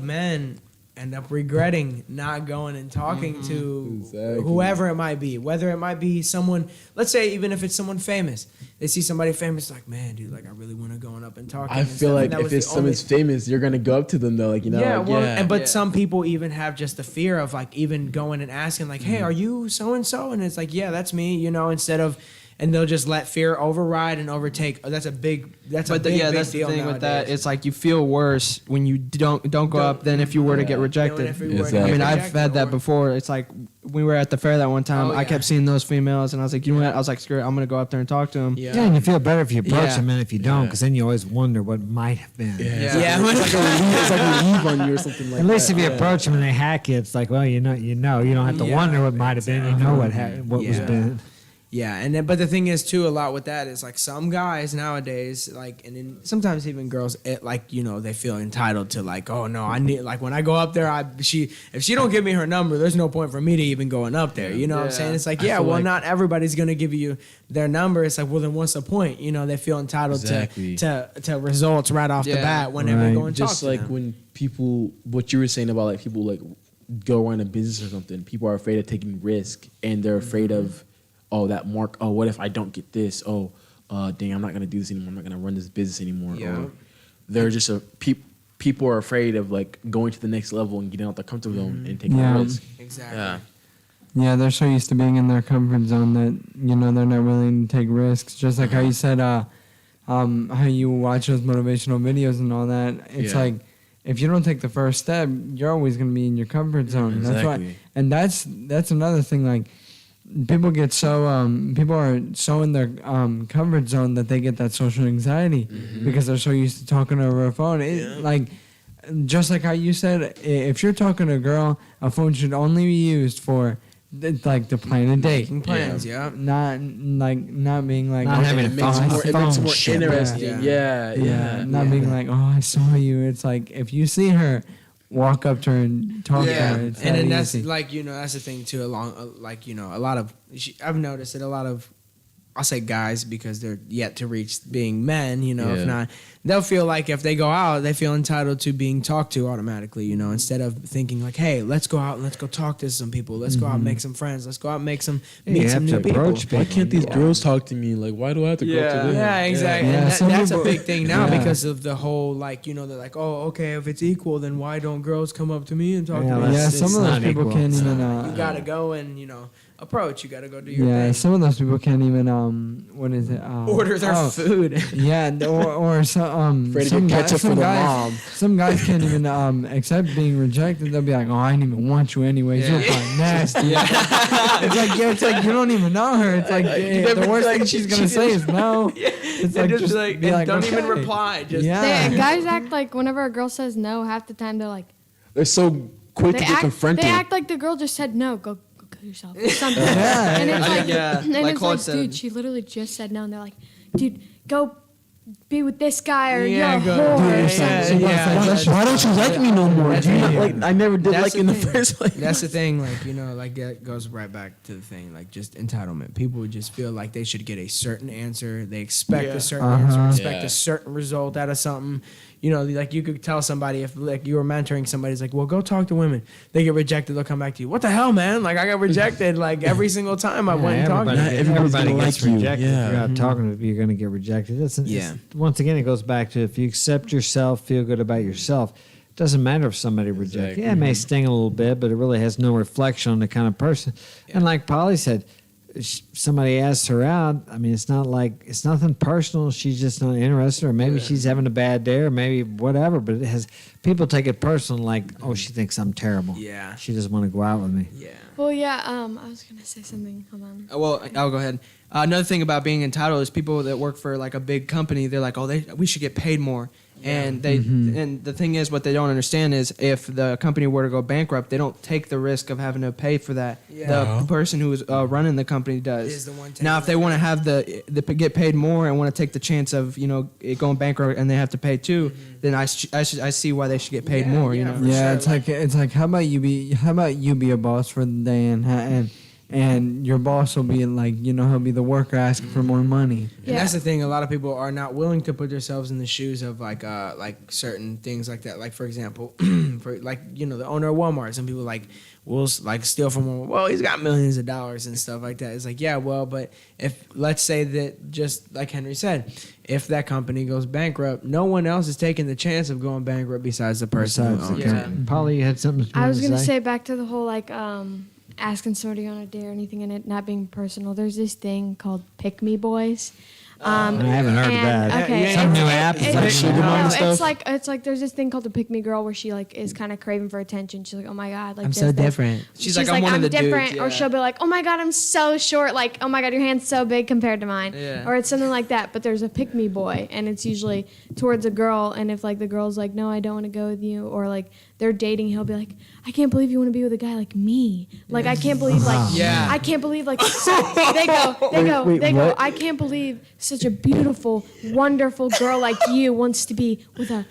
men end up regretting not going and talking to Exactly. whoever it might be, whether it might be someone, let's say even if it's someone famous, they see somebody famous, like, man, dude, like I really want to go up and talk to I him and feel stuff. like And that if was it's the only- someone's famous, you're gonna go up to them though, like you know. yeah, like, well, yeah. but some people even have just the fear of like even going and asking like, hey, are you so and so? And it's like, yeah, that's me, you know, instead of, and they'll just let fear override and overtake. Oh, that's a big But big that's the deal thing with that. nowadays. It's like you feel worse when you don't go up than if you were to get Than rejected. if we were to Exactly. I mean, get I've rejected had that or- before. It's like we were at the fair that one time. Oh, I yeah. kept seeing those females, and I was like, you know what? I was like, screw it. I'm gonna go up there and talk to them. Yeah. Yeah, and you feel better if you approach Yeah. them than if you don't, because then you always wonder what might have been. Yeah. Yeah. It's like a leave on you or something like At least that. if you approach them and they hack you, it's like, well, you don't have to Yeah. wonder what might have been. You know what was Yeah. been. Yeah, and then, but the thing is too, a lot with that is like some guys nowadays, like, and then sometimes even girls, like, you know, they feel entitled to like, oh no, I need, like when I go up there, if she don't give me her number, there's no point for me to even going up there. You know what I'm saying? It's like, yeah, feel well, like- not everybody's gonna give you their number. It's like, well, then what's the point? You know, they feel entitled Exactly. to results right off the Yeah. bat whenever Right. they go and talk Just to like them. when people, what you were saying about like people like go run a business or something, people are afraid of taking risk and they're afraid of, oh, that mark, oh, what if I don't get this? Oh, dang, I'm not gonna do this anymore. I'm not gonna run this business anymore. Yeah. Or they're just people are afraid of like going to the next level and getting out the comfort zone and taking Yeah. a risk. Exactly. Yeah. Yeah, they're so used to being in their comfort zone that they're not willing to take risks. Just like how you said, how you watch those motivational videos and all that. It's Yeah. like if you don't take the first step, you're always gonna be in your comfort zone. That's why, Exactly. and that's another thing. Like people get so people are so in their comfort zone that they get that social anxiety because they're so used to talking over a phone. Like just like how you said, if you're talking to a girl, a phone should only be used for like to plan a date. Making plans, yeah. Not being like Not having It a makes phone- it makes it more shit. interesting. Yeah. Yeah. not being like, oh, I saw you. It's like if you see her, walk up to her and talk to her. It's and that then that's easy. like, you know, that's the thing too. Like, you know, a lot of I've noticed that a lot of, I'll say guys because they're yet to reach being men. You know, Yeah. if not, they'll feel like if they go out, they feel entitled to being talked to automatically. You know, instead of thinking like, hey, let's go out and let's go talk to some people. Let's go out and make some friends. Let's go out and meet some you have new to people. approach Why people. can't these girls talk to me? Like, why do I have to go up to them? Yeah, exactly. Yeah, And some that's a people- big thing now yeah. because of the whole, like, you know, they're like, oh, okay, if it's equal, then why don't girls come up to me and talk Yeah, to me? that's- Yeah, it's some of those not people equal. can't even. You gotta go and, you know, approach. You gotta go do your Yeah, thing. some of those people can't even. What is it? Order their oh, food. Yeah, or some Afraid to some get guys, ketchup some for the guys, mom. some guys can't even accept being rejected. They'll be like, "Oh, I didn't even want you anyways. You're probably nasty." It's like you don't even know her. It's like the worst thing she's gonna say is no. It's like just be like, don't even okay. reply. Just Yeah. guys act like whenever a girl says no, half the time they're like, They're so quick they to get act confronted. like the girl just said no. Go kill yourself. Or something. Yeah, And it's I like, think, yeah, and like it's Claude like, said. dude, she literally just said no, and they're like, dude, go be with this guy or Yeah, you're a go- whore. Why don't you like me no more? That's Do you not, right. like I never did That's like the in the thing. first place. That's the thing, like, you know, like that goes right back to the thing, like just entitlement. People just feel like they should get a certain answer. They expect a certain answer, expect Yeah. a certain result out of something. You know, like you could tell somebody if like you were mentoring somebody, it's like, well, go talk to women. They get rejected, they'll come back to you. What the hell, man? Like I got rejected like every single time I went and talked to everybody, them. Not everybody's everybody gonna gets like you. rejected. Yeah. If you're out talking to people, you're going to get rejected. Once again, it goes back to if you accept yourself, feel good about yourself. It doesn't matter if somebody rejects you. Exactly. Yeah, it may sting a little bit, but it really has no reflection on the kind of person. And like Polly said, somebody asked her out. I mean, it's nothing personal. She's just not interested, or maybe she's having a bad day, or maybe whatever. But it has people take it personal, like, oh, she thinks I'm terrible. Yeah. She doesn't want to go out with me. Yeah. Well, yeah. I was gonna say something. Hold on. Well, I'll go ahead. Another thing about being entitled is people that work for like a big company. They're like, oh, we should get paid more. And and the thing is, what they don't understand is if the company were to go bankrupt, they don't take the risk of having to pay for that. Yeah. The person who is running the company does. Is the one taking Now, if they the want to risk. have the get paid more and want to take the chance of it going bankrupt and they have to pay too, then I see why they should get paid Yeah, more. yeah, You know. for Yeah, sure. it's like how about you be a boss for the day and your boss will be like, he'll be the worker asking for more money. And that's the thing. A lot of people are not willing to put themselves in the shoes of like certain things like that. Like for example, for like the owner of Walmart. Some people like will like steal from Walmart. Well, he's got millions of dollars and stuff like that. It's like but if let's say that just like Henry said, if that company goes bankrupt, no one else is taking the chance of going bankrupt besides the person who Besides owns the it. company. Polly, you had something. I was gonna say back to the whole like asking somebody on a date or anything and it not being personal. There's this thing called Pick Me Boys. I haven't heard of that. Okay, Some new app. Is that sugar mom no, stuff? it's like there's this thing called the Pick Me Girl where she like is kind of craving for attention. She's like, oh my god, like I'm this, so this. different. She's like, I'm one of the different, dudes, or yeah. she'll be like, oh my god, I'm so short. Like, oh my god, your hand's so big compared to mine. Yeah. Or it's something like that. But there's a Pick Me Boy, and it's usually towards a girl. And if like the girl's like, no, I don't want to go with you, or like they're dating, he'll be like, I can't believe you want to be with a guy like me. Like I can't believe like Yeah. I can't believe like they go. what? I can't believe such a beautiful, wonderful girl like you wants to be with a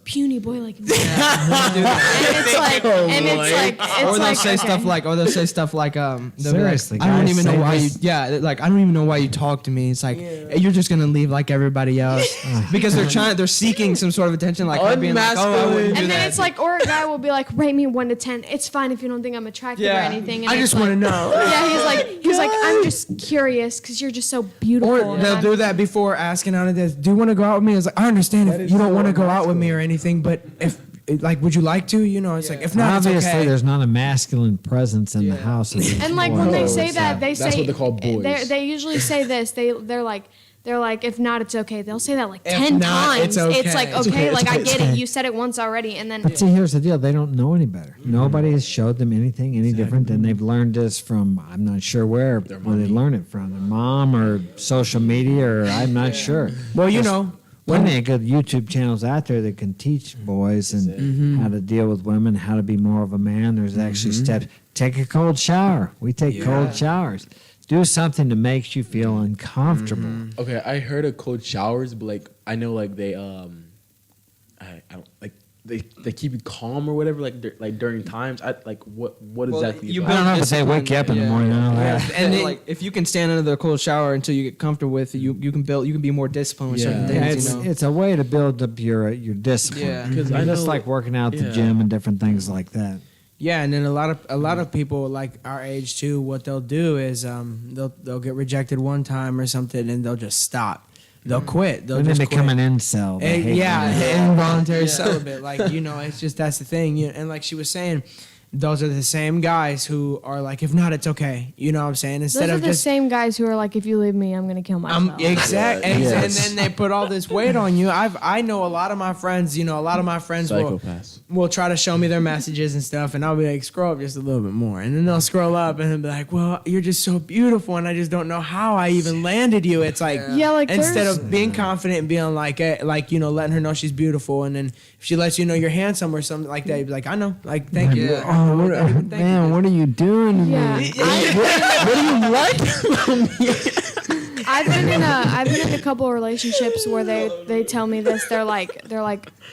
puny boy like me. And it's like, Or they'll say stuff like, they'll be Seriously, like, I don't guys, even know say why you, this. like I don't even know why you talk to me. It's like you're just gonna leave like everybody else because they're seeking some sort of attention, like her being like, oh, I wouldn't do And then that. it's like, or a guy will be like, rate me 1 to 10. It's fine if you don't think I'm attractive or Yeah. anything. And I it's just want to like- know. Yeah, he's like, I'm just curious because you're just so beautiful. Or and they'll I'm- do that before asking out of this. Do you want to go out with me? It's like I understand if you don't want to go out with me or anything, but if like, would you like to? It's like if not, Obviously, it's okay. there's not a masculine presence in the house. Of these And like when they boys. say that, they That's say what they call boys. They usually say this. They're like, if not, it's okay. They'll say that like If 10 not, times. it's okay. It's like It's okay, okay, like it's I okay, get it's it. You said it once already, and then But see, here's the deal: they don't know any better. Nobody has showed them anything any different than they've learned this from. I'm not sure where they learn it from, their mom or social media, or I'm not sure. Well, Plenty of good YouTube channels out there that can teach boys and how to deal with women, how to be more of a man. There's actually steps. Take a cold shower. We take cold showers. Do something that makes you feel uncomfortable. Okay, I heard of cold showers, but like I know like they I don't like they keep you calm or whatever like during times. I like what exactly? you is I that? don't know if they wake you up in the morning. I don't know that. And like if you can stand under the cold shower until you get comfortable with it, you can be more disciplined with certain Yeah. things. Yeah, it's a way to build up your discipline. Yeah. Because I I just know- like working out at the yeah. gym and different things like that. Yeah, and then a lot of people like our age too. What they'll do is they'll get rejected one time or something, and they'll just stop. They'll quit. They'll And then just become quit. an incel. They hate Yeah, women. the involuntary celibate. Like it's just that's the thing. And like she was saying, those are the same guys who are like, if not, it's okay. You know what I'm saying? those Instead are of the just same guys who are like, if you leave me, I'm gonna kill myself. exact, Yes. and then they put all this weight on you. I know a lot of my friends. A lot of my friends Psychopaths. will try to show me their messages and stuff, and I'll be like, scroll up just a little bit more, and then they'll scroll up and they'll be like, well, you're just so beautiful, and I just don't know how I even landed you. It's like, Yeah, like instead there's- of being confident and being like letting her know she's beautiful, and then if she lets you know you're handsome or something like that, you'd be like, I know, like thank you. Oh, man, what are you doing to Yeah. me? I I've been in a couple of relationships where they tell me this. They're like,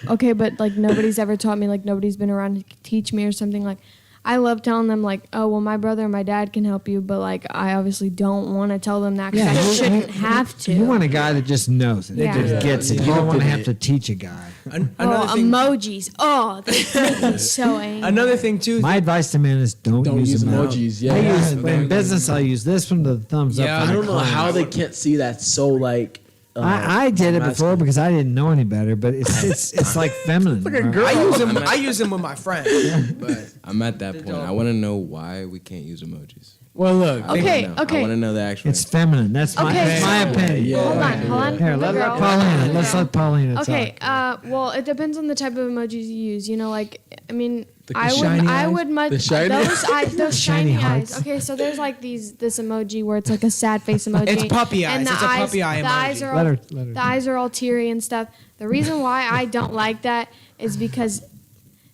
okay, but like nobody's ever taught me, like nobody's been around to teach me or something. Like, I love telling them like, oh well, my brother and my dad can help you, but like I obviously don't want to tell them that because I shouldn't have to. You want a guy that just knows it, Yeah. just gets it. You don't want to have to teach a guy. Another thing, Emojis. Oh, they make me so angry. another thing too. My advice to men is don't use emojis. Yeah, I use, Yeah. in business, I'll use this one, the thumbs Yeah, up. I don't know how they can't see that. So like, I did it before because I didn't know any better, but it's like feminine. I use them with my friends. But I'm at that point. I want to know why we can't use emojis. well, look. Okay, I okay. want to know the actual. It's feminine. That's my, Okay, that's my opinion. Yeah. Hold on. Here, The let girl. Paulina. Let's let Paulina Okay, talk. well, it depends on the type of emojis you use. You know, like, I mean, I shiny would much The shiny those shiny Shiny eyes. hearts. Okay, so there's like this emoji where it's like a sad face emoji. It's puppy eyes. And the It's a eyes, puppy eye the eyes emoji. are Let all, her- let her the eyes are all teary and stuff. The reason why I don't like that is because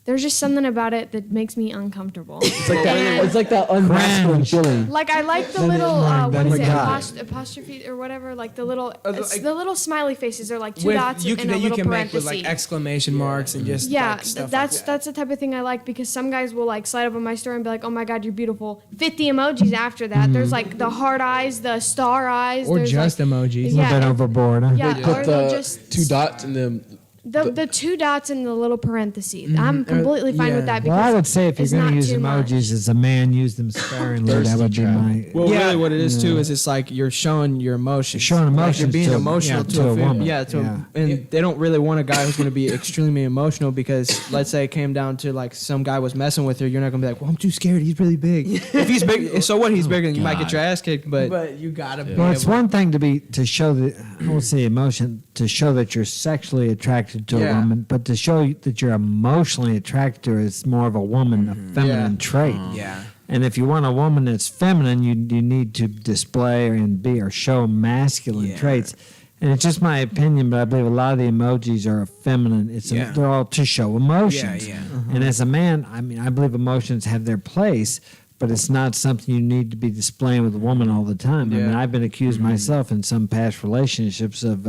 there's just something about it that makes me uncomfortable. it's like that. And- It's like that unmasculine Cringe. feeling. Like I like the Then it- little then what is it it got- apostrophe or whatever, like the little like- the little smiley faces are like two With, dots you and can, a that you little can make with parenthesis. like exclamation marks and just Yeah, like, stuff that's like that. that's the type of thing I like because some guys will like slide up on my story and be like, "Oh my God, you're beautiful." 50 emojis after that. There's like the heart eyes, the star eyes, or there's just like, emojis. A little bit yeah, overboard. Huh? yeah, or Put they'll the just 2 dots and then the 2 dots and the little parentheses. I'm completely fine yeah. with that because Well, I would say if you're it's going not to use too much. emojis as a man, use them sparingly. That would be Thirsty my. Well, Yeah. really, what it is too is it's like you're showing your emotions. Showing Like, emotions you're being to a- emotional yeah, to, to a female. woman. Yeah, Yeah. and they don't really want a guy who's going to be extremely emotional because let's say it came down to like some guy was messing with her, you're not going to be like, well, I'm too scared. He's really big. If he's big, so what? He's bigger, than you might get your ass kicked. But you gotta be Well, it's able- one thing to show that I won't say emotion to show that you're sexually attracted to a Yeah. woman, but to show that you're emotionally attracted to her is more of a woman, a feminine trait. Yeah. And if you want a woman that's feminine, you need to display and be or show masculine Yeah. traits. And it's just my opinion, but I believe a lot of the emojis are feminine. Yeah. They're all to show emotions. Yeah. And as a man, I mean, I believe emotions have their place, but it's not something you need to be displaying with a woman all the time. I mean, Yeah. I've been accused myself in some past relationships of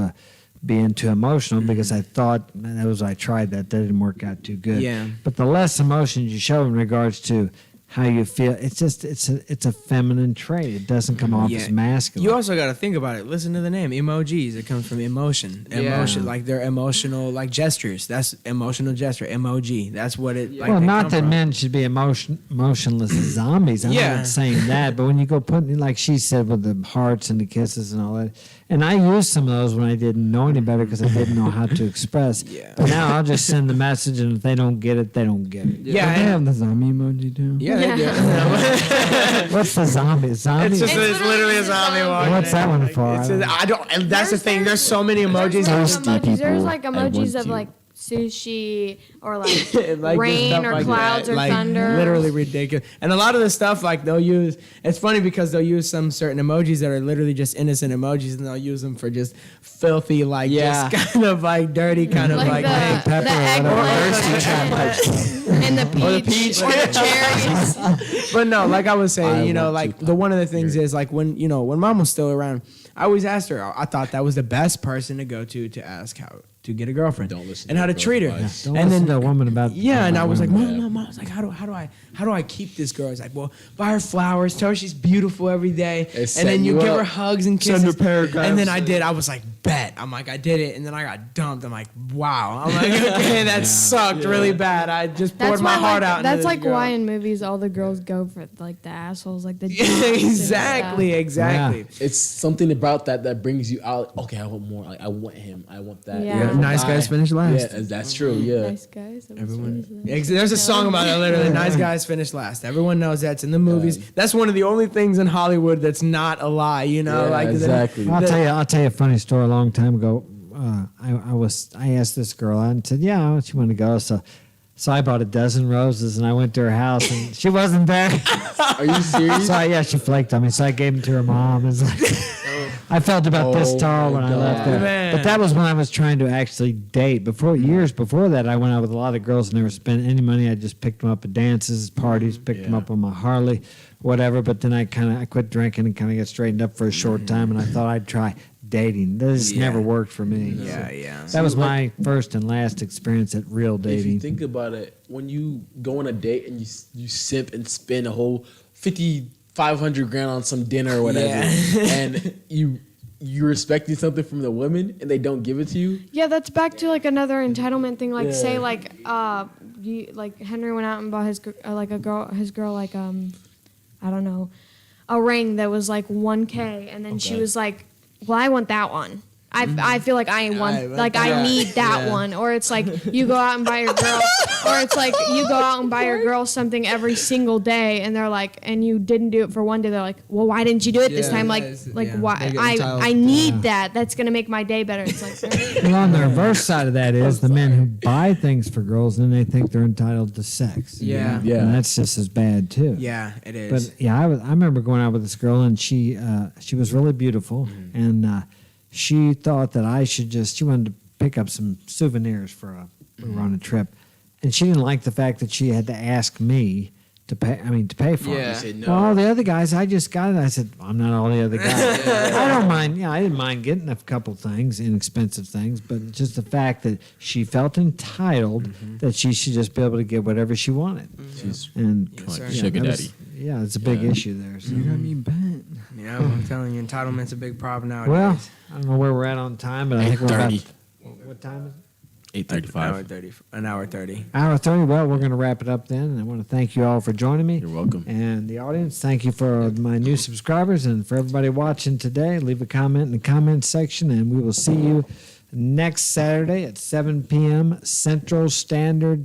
being too emotional because I thought I tried that didn't work out too good. Yeah. But the less emotions you show in regards to how you feel, it's a feminine trait. It doesn't come off as masculine. You also got to think about it. Listen to the name, emojis. It comes from emotion. Emotion, like they're emotional, like gestures. That's emotional gesture. Emoji. That's what it. Like, well, they not come that from. men should be motionless zombies. I'm Yeah. not saying that, but when you go putting, like she said, with the hearts and the kisses and all that, and I used some of those when I didn't know any better because I didn't know how to express. Yeah. But now I'll just send the message, and if they don't get it, they don't get it. Yeah, Don't they and- have the zombie emoji too? Yeah, they do. What's the zombie? Zombie? It's just It's it's literally a zombie walking. What's that one for? It's I don't. And that's the thing. There's so many emojis. There's like emojis of like sushi or like, Like rain stuff or like clouds that, or like, thunder. Literally ridiculous. And a lot of the stuff like they'll use. It's funny because they'll use some certain emojis that are literally just innocent emojis, and they'll use them for just filthy, like Yeah. just kind of like dirty, kind of like like. the, pepper the or eggplant and the peach or the cherries. But no, like I was saying, I you know, want like to the one of the things is like when mom was still around, I always asked her. I thought that was the best person to go to ask how to get a girlfriend Don't listen and to how to girls' treat her. advice. Don't and listen then to a woman about. yeah, and I was like, women. mom, I was like, how do I keep this girl? It's like, well, buy her flowers, tell her she's beautiful every day, They and set then you you give up. her hugs and Send her kisses. paragraphs. And then I did. I was like, bet. I'm like, I did it, and then I got dumped. I'm like, wow. I'm like, okay, that sucked really bad. I just poured That's my why, heart like, out. into that's this like girl. why in movies all the girls go for like the assholes, like the jocks and exactly, stuff. exactly. It's something about that brings you out. Okay, I want more. Like, I want him. I want that. Yeah. I want Nice that. guys finish last. Yeah, that's true. Yeah. Nice guys. Everyone. There's a song about that literally. Nice guys finish last. Everyone knows that's in the movies. That's one of the only things in Hollywood that's not a lie. You know, Yeah, like exactly. I'll tell you a funny story. A long time ago, I asked this girl out and said, "Yeah, she wanted to go." So I bought a dozen roses and I went to her house and she wasn't there. Are you serious? So she flaked on me. So I gave them to her mom. It's like, I felt about this tall when I left there. Man. But that was when I was trying to actually date. Years before that, I went out with a lot of girls and never spent any money. I just picked them up at dances, parties, picked them up on my Harley, whatever. But then I quit drinking and kind of got straightened up for a short time, and I thought I'd try dating. This never worked for me. Yeah. That was my first and last experience at real If you dating. think about it, when you go on a date and you simp and spend a whole 500 grand on some dinner or whatever, and you're expecting something from the women and they don't give it to you. Yeah, that's back to like another entitlement thing. Like, Yeah. say like Henry went out and bought his girl like I don't know, a ring that was like $1K, and then she was like, well, I want that one. I feel like I need that one. Or it's like you go out and buy your girl, or it's like you go out and buy your girl something every single day, and they're like, and you didn't do it for one day. They're like, well, why didn't you do it this time? Why? They get I entitled. need that. That's gonna make my day better. It's like, Well, on the reverse side of that is the men who buy things for girls and they think they're entitled to sex. Yeah. Yeah. And that's just as bad too. Yeah, it is. But yeah, I remember going out with this girl, and she was really beautiful, and she thought that she wanted to pick up some souvenirs we were on a trip, and she didn't like the fact that she had to ask me to pay for Yeah. it. You said no. Well, all the other guys, I just got it. I said, I'm not all the other guys. I don't mind. Yeah, I didn't mind getting a couple things, inexpensive things, but just the fact that she felt entitled that she should just be able to get whatever she wanted. She's And like yeah, sugar that daddy. was- yeah, it's a big issue there. So. You got me bent. Yeah, I'm telling you, entitlement's a big problem nowadays. Well, I don't know where we're at on time, but I think we're about. 8:30. What time is it? 8:35. An hour 30. Hour 30. Well, we're going to wrap it up then. And I want to thank you all for joining me. You're welcome. And the audience, thank you for my new subscribers and for everybody watching today. Leave a comment in the comment section, and we will see you next Saturday at 7 p.m. Central Standard